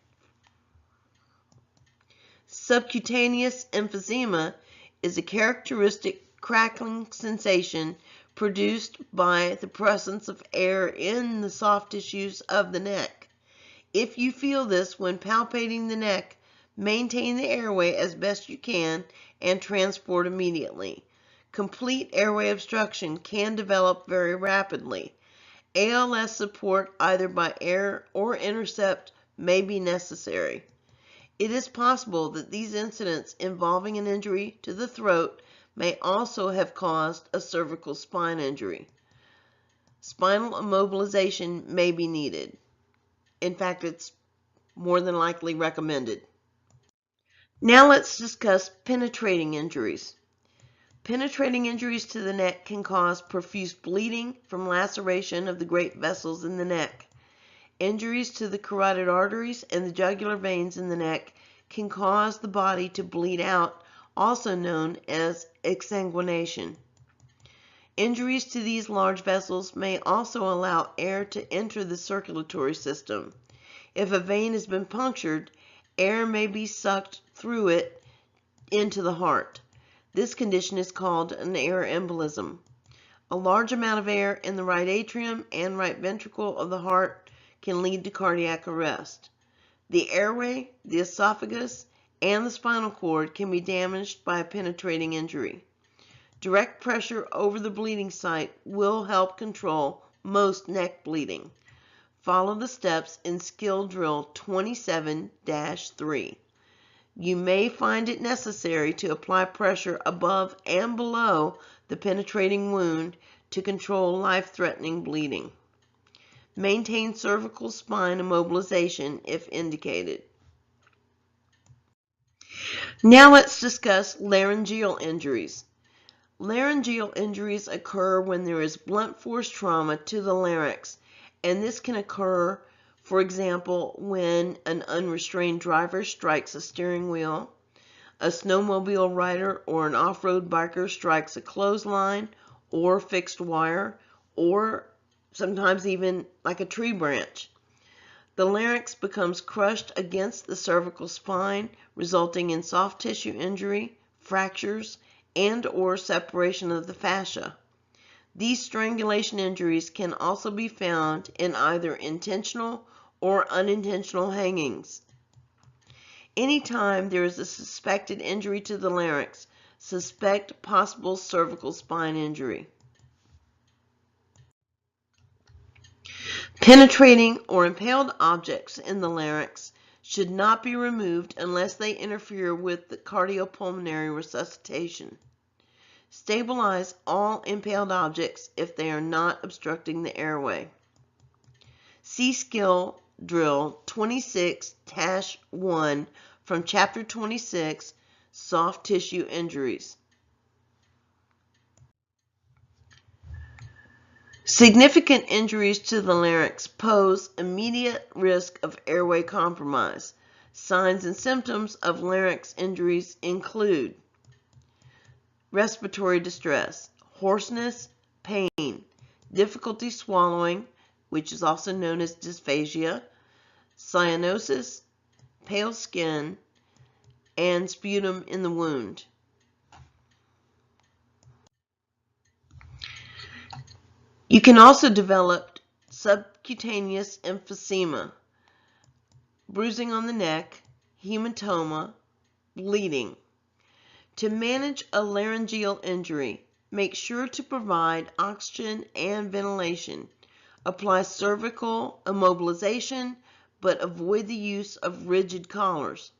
Subcutaneous emphysema is a characteristic crackling sensation produced by the presence of air in the soft tissues of the neck. If you feel this when palpating the neck, maintain the airway as best you can and transport immediately. Complete airway obstruction can develop very rapidly. ALS support either by air or intercept may be necessary. It is possible that these incidents involving an injury to the throat may also have caused a cervical spine injury. Spinal immobilization may be needed. In fact, it's more than likely recommended. Now let's discuss penetrating injuries. Penetrating injuries to the neck can cause profuse bleeding from laceration of the great vessels in the neck. Injuries to the carotid arteries and the jugular veins in the neck can cause the body to bleed out, also known as exsanguination. Injuries to these large vessels may also allow air to enter the circulatory system. If a vein has been punctured, air may be sucked through it into the heart. This condition is called an air embolism. A large amount of air in the right atrium and right ventricle of the heart can lead to cardiac arrest. The airway, the esophagus, and the spinal cord can be damaged by a penetrating injury. Direct pressure over the bleeding site will help control most neck bleeding. Follow the steps in skill drill 27-3. You may find it necessary to apply pressure above and below the penetrating wound to control life-threatening bleeding. Maintain cervical spine immobilization if indicated. Now let's discuss laryngeal injuries. Laryngeal injuries occur when there is blunt force trauma to the larynx, and this can occur, for example, when an unrestrained driver strikes a steering wheel, a snowmobile rider or an off-road biker strikes a clothesline or fixed wire, or sometimes even like a tree branch. The larynx becomes crushed against the cervical spine, resulting in soft tissue injury, fractures, and/or separation of the fascia. These strangulation injuries can also be found in either intentional or unintentional hangings. Anytime there is a suspected injury to the larynx, suspect possible cervical spine injury. Penetrating or impaled objects in the larynx should not be removed unless they interfere with the cardiopulmonary resuscitation. Stabilize all impaled objects if they are not obstructing the airway. See skill drill 26-1 from chapter 26, soft tissue injuries. Significant injuries to the larynx pose immediate risk of airway compromise. Signs and symptoms of larynx injuries include respiratory distress, hoarseness, pain, difficulty swallowing, which is also known as dysphagia, cyanosis, pale skin, and sputum in the wound. You can also develop subcutaneous emphysema, bruising on the neck, hematoma, bleeding. To manage a laryngeal injury, make sure to provide oxygen and ventilation. Apply cervical immobilization, but avoid the use of rigid collars.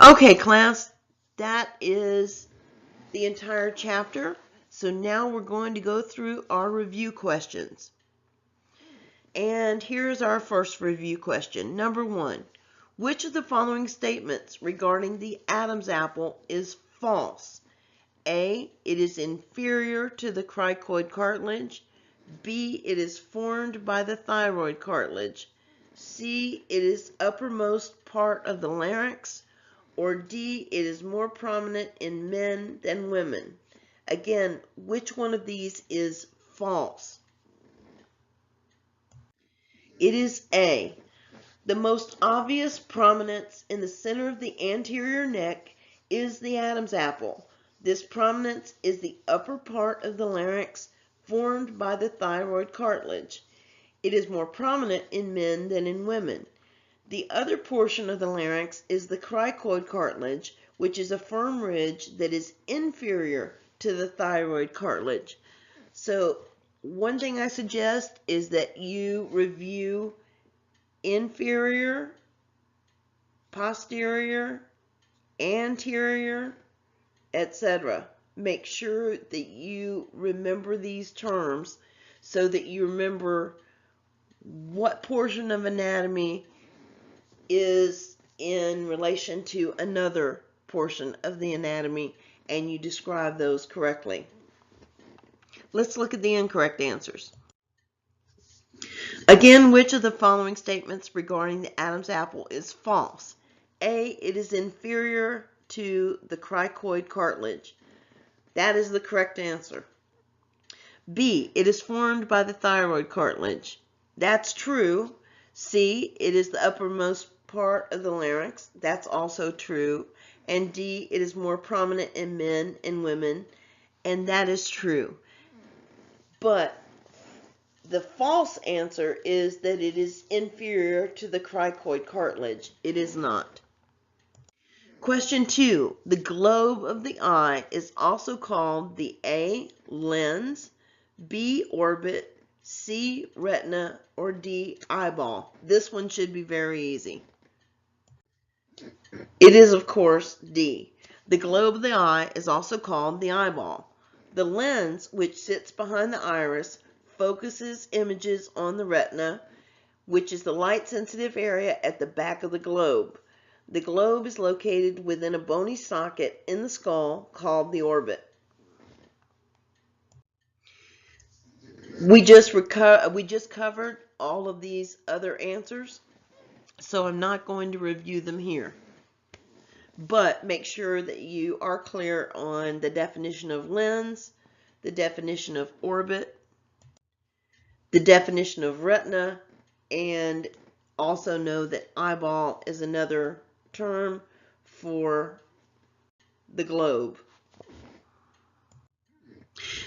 Okay, class, that is the entire chapter, so now we're going to go through our review questions. And here's our first review question. Number 1. Which of the following statements regarding the Adam's apple is false? A. It is inferior to the cricoid cartilage. B. It is formed by the thyroid cartilage. C. It is uppermost part of the larynx. Or D. It is more prominent in men than women. Again, which one of these is false? It is A. The most obvious prominence in the center of the anterior neck is the Adam's apple. This prominence is the upper part of the larynx formed by the thyroid cartilage. It is more prominent in men than in women. The other portion of the larynx is the cricoid cartilage, which is a firm ridge that is inferior to the thyroid cartilage. So one thing I suggest is that you review inferior, posterior, anterior, etc. Make sure that you remember these terms so that you remember what portion of anatomy is in relation to another portion of the anatomy, and you describe those correctly. Let's look at the incorrect answers. Again, which of the following statements regarding the Adam's apple is false? A. It is inferior to the cricoid cartilage. That is the correct answer. B. It is formed by the thyroid cartilage. That's true. C. It is the uppermost part of the larynx. That's also true. And D. It is more prominent in men and women. And that is true. But the false answer is that it is inferior to the cricoid cartilage. It is not. Question 2. The globe of the eye is also called the A. lens, B. orbit, C. retina, or D. eyeball. This one should be very easy. It is, of course, D. The globe of the eye is also called the eyeball. The lens, which sits behind the iris, focuses images on the retina, which is the light-sensitive area at the back of the globe. The globe is located within a bony socket in the skull called the orbit. We just covered all of these other answers, so I'm not going to review them here. But make sure that you are clear on the definition of lens, the definition of orbit, the definition of retina, and also know that eyeball is another term for the globe.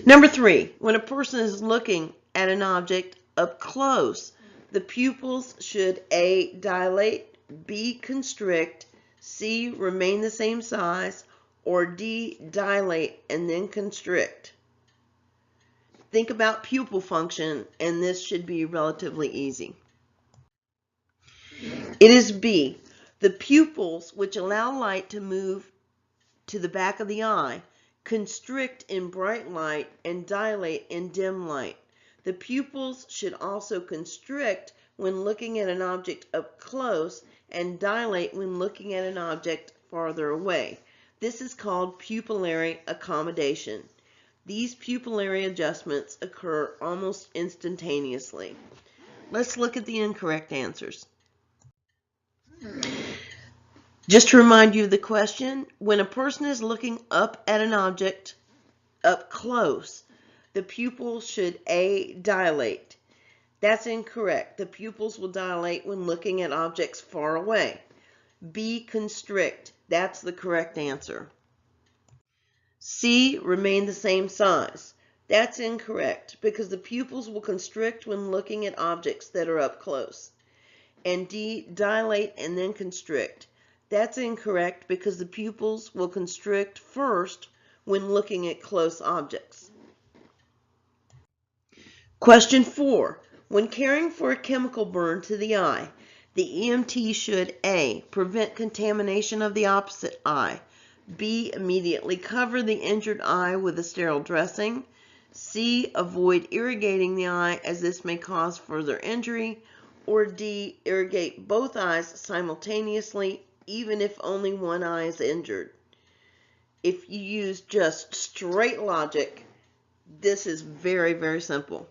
Number 3, when a person is looking at an object up close, the pupils should A. dilate, B. constrict, C. remain the same size, or D. dilate and then constrict. Think about pupil function, and this should be relatively easy. It is B. The pupils, which allow light to move to the back of the eye, constrict in bright light and dilate in dim light. The pupils should also constrict when looking at an object up close and dilate when looking at an object farther away. This is called pupillary accommodation. These pupillary adjustments occur almost instantaneously. Let's look at the incorrect answers. Just to remind you of the question, when a person is looking up at an object up close, the pupils should A. dilate. That's incorrect. The pupils will dilate when looking at objects far away. B. constrict. That's the correct answer. C. remain the same size. That's incorrect because the pupils will constrict when looking at objects that are up close. And D. dilate and then constrict. That's incorrect because the pupils will constrict first when looking at close objects. Question 4. When caring for a chemical burn to the eye, the EMT should A. prevent contamination of the opposite eye, B, immediately cover the injured eye with a sterile dressing. C, avoid irrigating the eye as this may cause further injury. Or D, irrigate both eyes simultaneously even if only one eye is injured. If you use just straight logic, this is very, very simple.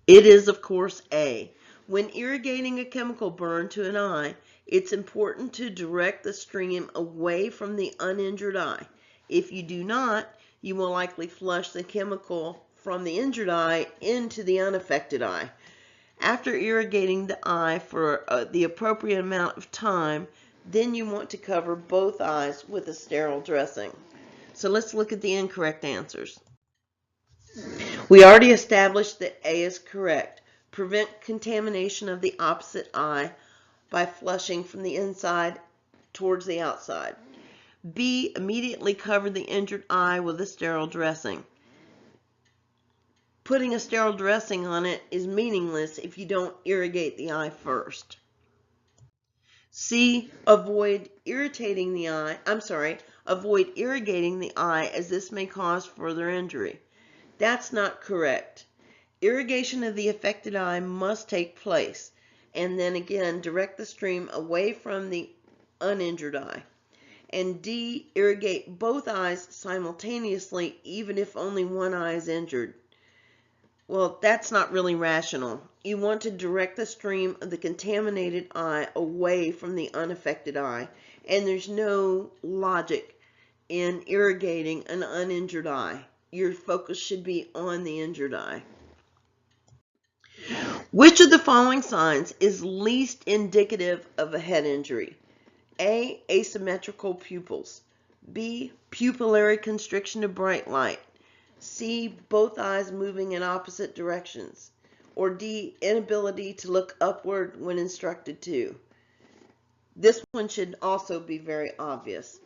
It is, of course, A. When irrigating a chemical burn to an eye, it's important to direct the stream away from the uninjured eye. If you do not, you will likely flush the chemical from the injured eye into the unaffected eye. After irrigating the eye for the appropriate amount of time, then you want to cover both eyes with a sterile dressing. So let's look at the incorrect answers. We already established that A is correct. Prevent contamination of the opposite eye by flushing from the inside towards the outside. B, immediately cover the injured eye with a sterile dressing. Putting a sterile dressing on it is meaningless if you don't irrigate the eye first. C, avoid irrigating the eye as this may cause further injury. That's not correct. Irrigation of the affected eye must take place, and then again direct the stream away from the uninjured eye. And D, irrigate both eyes simultaneously even if only one eye is injured. Well, that's not really rational. You want to direct the stream of the contaminated eye away from the unaffected eye, and there's no logic in irrigating an uninjured eye. Your focus should be on the injured eye. Which of the following signs is least indicative of a head injury? A, asymmetrical pupils. B, pupillary constriction to bright light. C, both eyes moving in opposite directions. Or D, inability to look upward when instructed to. This one should also be very obvious.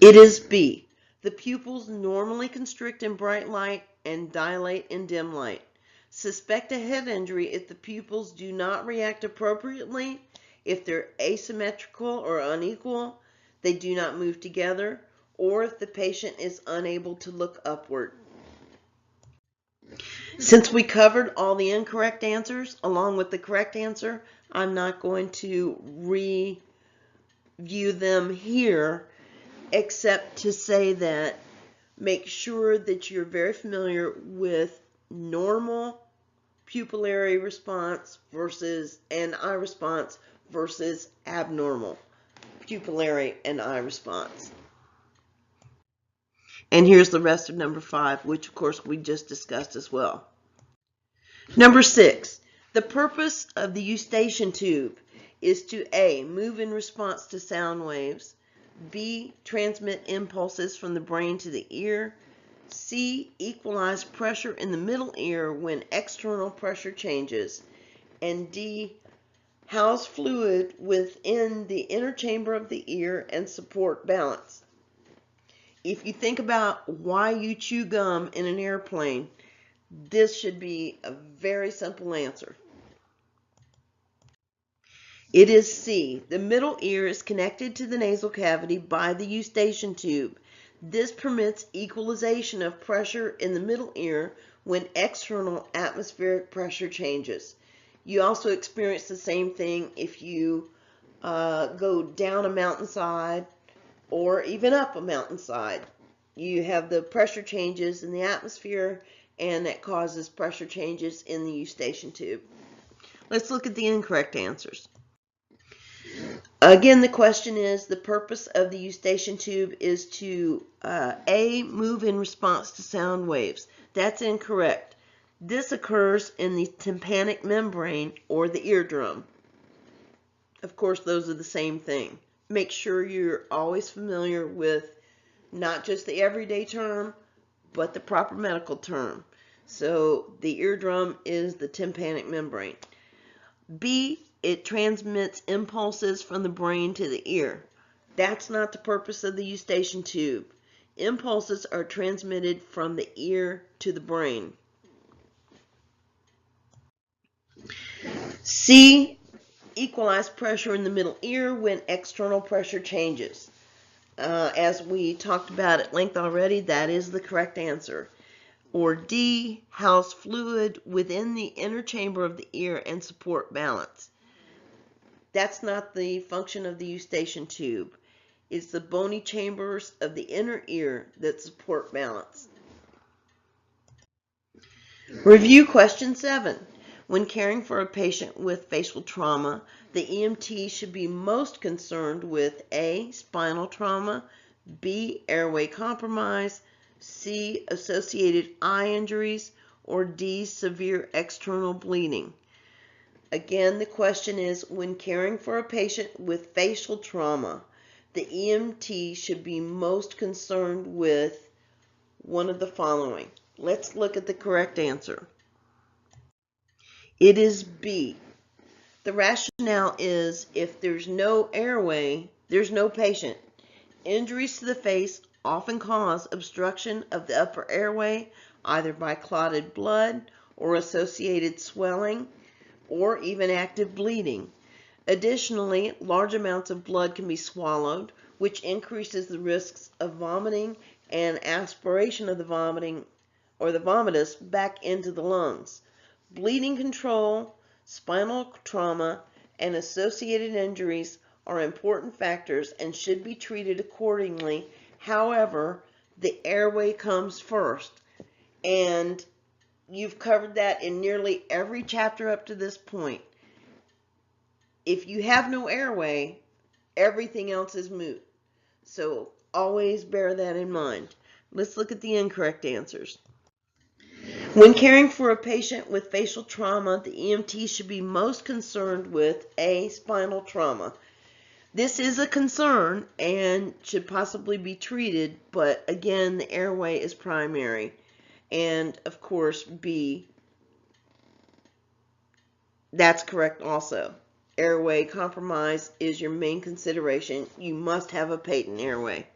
It is B. The pupils normally constrict in bright light and dilate in dim light. Suspect a head injury if the pupils do not react appropriately, if they're asymmetrical or unequal, they do not move together, or if the patient is unable to look upward. Since we covered all the incorrect answers along with the correct answer, I'm not going to review them here, except to say that make sure that you're very familiar with normal pupillary response versus an eye response versus abnormal pupillary and eye response. And here's the rest of number 5, which of course we just discussed as well. Number 6, the purpose of the eustachian tube is to A, move in response to sound waves, B, transmit impulses from the brain to the ear, C, equalize pressure in the middle ear when external pressure changes, and D, house fluid within the inner chamber of the ear and support balance. If you think about why you chew gum in an airplane, this should be a very simple answer. It is C. The middle ear is connected to the nasal cavity by the eustachian tube. This permits equalization of pressure in the middle ear when external atmospheric pressure changes. You also experience the same thing if you go down a mountainside or even up a mountainside. You have the pressure changes in the atmosphere, and that causes pressure changes in the eustachian tube. Let's look at the incorrect answers. Again, the question is, the purpose of the eustachian tube is to A, move in response to sound waves. That's incorrect. This occurs in the tympanic membrane or the eardrum. Of course, those are the same thing. Make sure you're always familiar with not just the everyday term, but the proper medical term. So the eardrum is the tympanic membrane. B, it transmits impulses from the brain to the ear. That's not the purpose of the eustachian tube. Impulses are transmitted from the ear to the brain. C, equalize pressure in the middle ear when external pressure changes. As we talked about at length already, that is the correct answer. Or D, house fluid within the inner chamber of the ear and support balance. That's not the function of the eustachian tube. It's the bony chambers of the inner ear that support balance. Review question 7. When caring for a patient with facial trauma, the EMT should be most concerned with A, spinal trauma, B, airway compromise, C, associated eye injuries, or D, severe external bleeding. Again, the question is, when caring for a patient with facial trauma, the EMT should be most concerned with one of the following. Let's look at the correct answer. It is B. The rationale is if there's no airway, there's no patient. Injuries to the face often cause obstruction of the upper airway, either by clotted blood or associated swelling, or even active bleeding. Additionally, large amounts of blood can be swallowed, which increases the risks of vomiting and aspiration of the vomiting or the vomitus back into the lungs. Bleeding control, spinal trauma, and associated injuries are important factors and should be treated accordingly. However, the airway comes first, and you've covered that in nearly every chapter up to this point. If you have no airway, everything else is moot. So always bear that in mind. Let's look at the incorrect answers. When caring for a patient with facial trauma, the EMT should be most concerned with A, spinal trauma. This is a concern and should possibly be treated, but again, the airway is primary. And of course, B, that's correct also. Airway compromise is your main consideration. You must have a patent airway.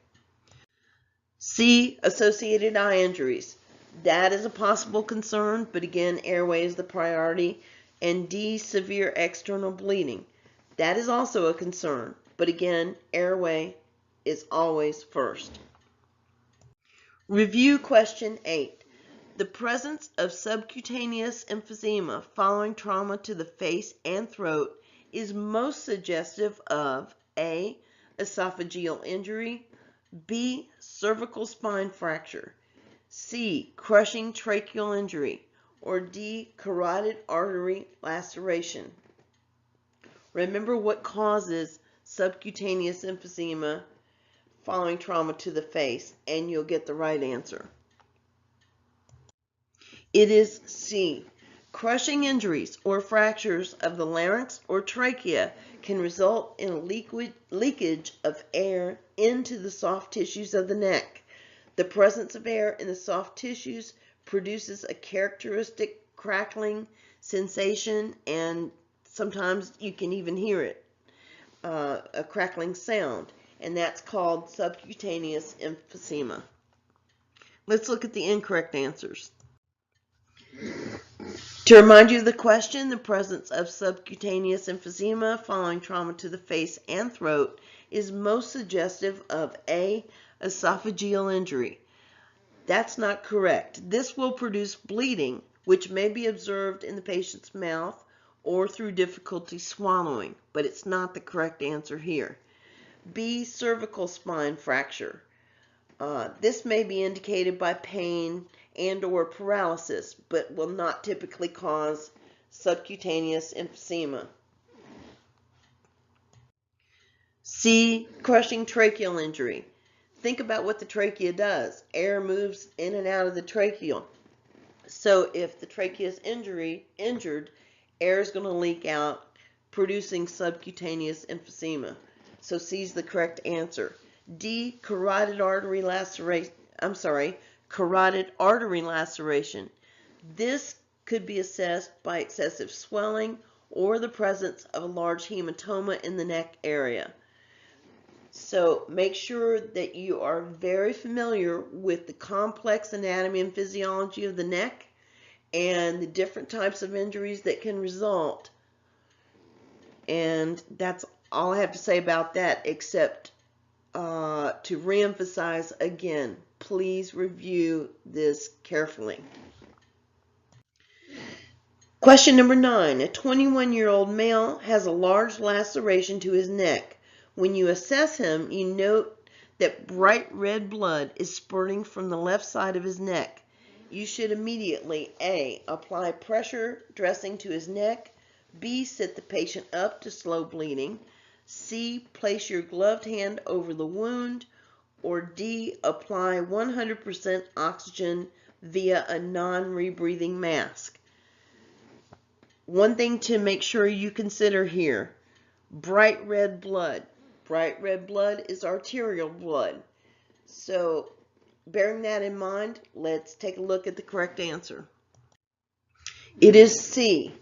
C, associated eye injuries. That is a possible concern, but again, airway is the priority. And D, severe external bleeding. That is also a concern, but again, airway is always first. Review question 8. The presence of subcutaneous emphysema following trauma to the face and throat is most suggestive of A, esophageal injury, B, cervical spine fracture, C, crushing tracheal injury, or D, carotid artery laceration. Remember what causes subcutaneous emphysema following trauma to the face, and you'll get the right answer. It is C. Crushing injuries or fractures of the larynx or trachea can result in a leakage of air into the soft tissues of the neck. The presence of air in the soft tissues produces a characteristic crackling sensation, and sometimes you can even hear it, a crackling sound, and that's called subcutaneous emphysema. Let's look at the incorrect answers. To remind you of the question, the presence of subcutaneous emphysema following trauma to the face and throat is most suggestive of A, esophageal injury. That's not correct. This will produce bleeding, which may be observed in the patient's mouth or through difficulty swallowing, but it's not the correct answer here. B, cervical spine fracture. This may be indicated by pain and or paralysis, but will not typically cause subcutaneous emphysema. C, crushing tracheal injury. Think about what the trachea does. Air moves in and out of the tracheal. So if the trachea is injured, air is going to leak out, producing subcutaneous emphysema. So C is the correct answer. D, carotid artery laceration. Carotid artery laceration. This could be assessed by excessive swelling or the presence of a large hematoma in the neck area. So make sure that you are very familiar with the complex anatomy and physiology of the neck and the different types of injuries that can result And that's all I have to say about that, except to reemphasize again, please review this carefully. Question number 9. A 21-year-old male has a large laceration to his neck. When you assess him, you note that bright red blood is spurting from the left side of his neck. You should immediately A. Apply pressure dressing to his neck, B. Sit the patient up to slow bleeding, C. Place your gloved hand over the wound, or D. Apply 100% oxygen via a non-rebreathing mask. One thing to make sure you consider here, bright red blood. Bright red blood is arterial blood. So, bearing that in mind, let's take a look at the correct answer. It is C.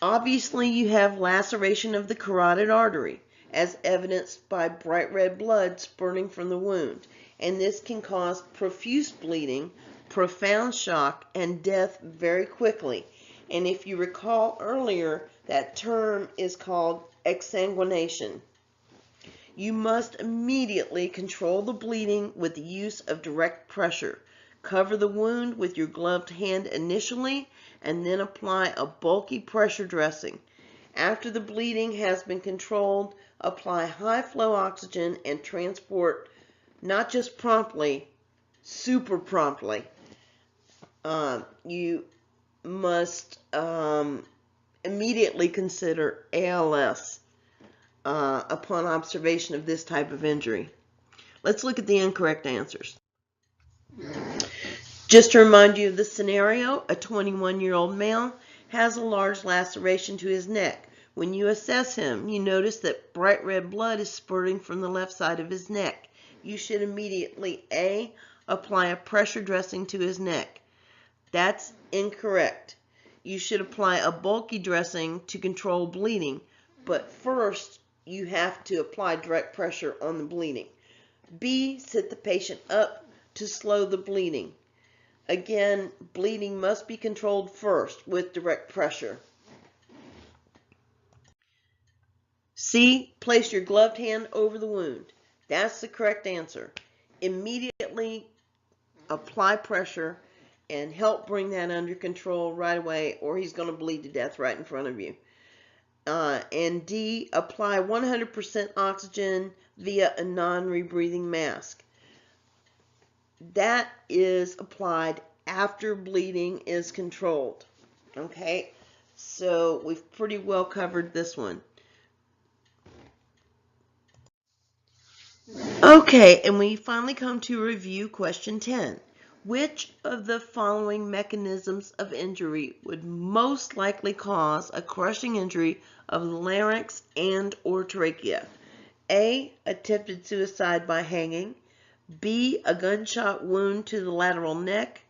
Obviously, you have laceration of the carotid artery, as evidenced by bright red blood spurting from the wound, and this can cause profuse bleeding, profound shock, and death very quickly. And if you recall earlier, that term is called exsanguination. You must immediately control the bleeding with the use of direct pressure. Cover the wound with your gloved hand initially, and then apply a bulky pressure dressing. After the bleeding has been controlled, apply high flow oxygen and transport, not just promptly, super promptly. You must immediately consider ALS upon observation of this type of injury. Let's look at the incorrect answers. Just to remind you of the scenario, a 21-year-old male has a large laceration to his neck. When you assess him, you notice that bright red blood is spurting from the left side of his neck. You should immediately A. Apply a pressure dressing to his neck. That's incorrect. You should apply a bulky dressing to control bleeding, but first you have to apply direct pressure on the bleeding. B. Sit the patient up to slow the bleeding. Again, bleeding must be controlled first with direct pressure. C. Place your gloved hand over the wound. That's the correct answer. Immediately apply pressure and help bring that under control right away, or he's going to bleed to death right in front of you. And D. Apply 100% oxygen via a non-rebreathing mask. That is applied after bleeding is controlled. Okay, so we've pretty well covered this one. Okay, and we finally come to review question 10. Which of the following mechanisms of injury would most likely cause a crushing injury of the larynx and or trachea? A. Attempted suicide by hanging. B. A gunshot wound to the lateral neck.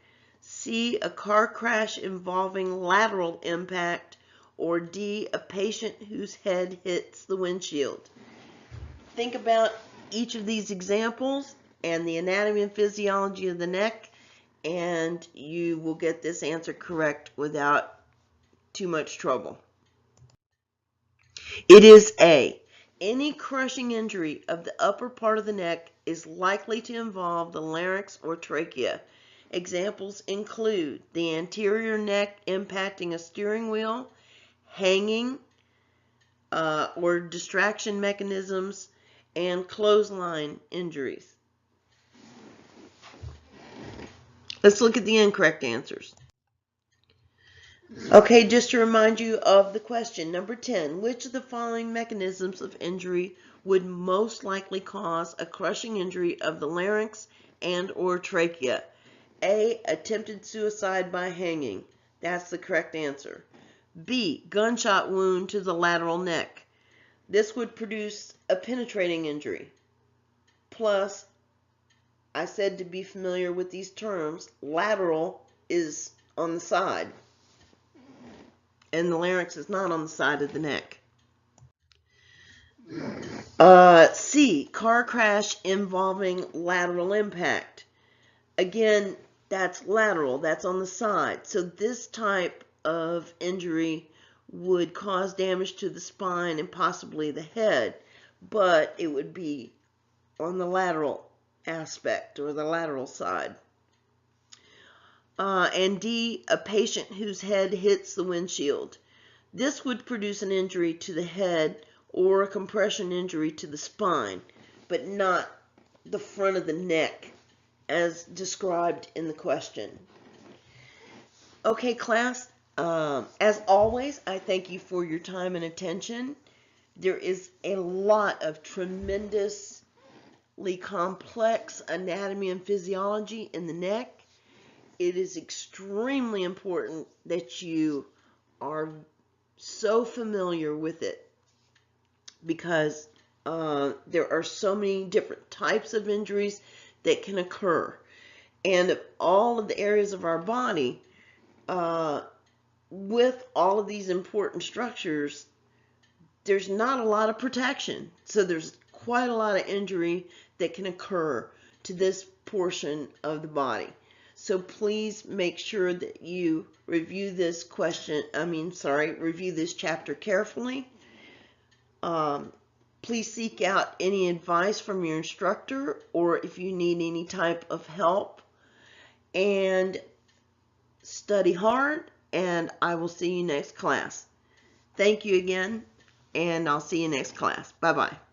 C. A car crash involving lateral impact. Or D. A patient whose head hits the windshield. Think about each of these examples and the anatomy and physiology of the neck, and you will get this answer correct without too much trouble. It is A. Any crushing injury of the upper part of the neck is likely to involve the larynx or trachea. Examples include the anterior neck impacting a steering wheel, hanging or distraction mechanisms, and clothesline injuries. Let's look at the incorrect answers. Okay, just to remind you of the question, number 10, which of the following mechanisms of injury would most likely cause a crushing injury of the larynx and or trachea? A. Attempted suicide by hanging. That's the correct answer. B. Gunshot wound to the lateral neck. This would produce a penetrating injury. Plus, I said to be familiar with these terms, lateral is on the side, and the larynx is not on the side of the neck. C. Car crash involving lateral impact. Again, that's lateral, that's on the side. So this type of injury would cause damage to the spine and possibly the head, but it would be on the lateral aspect or the lateral side. And D, a patient whose head hits the windshield. This would produce an injury to the head or a compression injury to the spine, but not the front of the neck as described in the question. Okay, class, as always, I thank you for your time and attention. There is a lot of tremendously complex anatomy and physiology in the neck. It is extremely important that you are so familiar with it because there are so many different types of injuries that can occur. And of all of the areas of our body, with all of these important structures, there's not a lot of protection. So there's quite a lot of injury that can occur to this portion of the body. So please make sure that you review this review this chapter carefully. Please seek out any advice from your instructor or if you need any type of help. And study hard, and I will see you next class. Thank you again, and I'll see you next class. Bye-bye.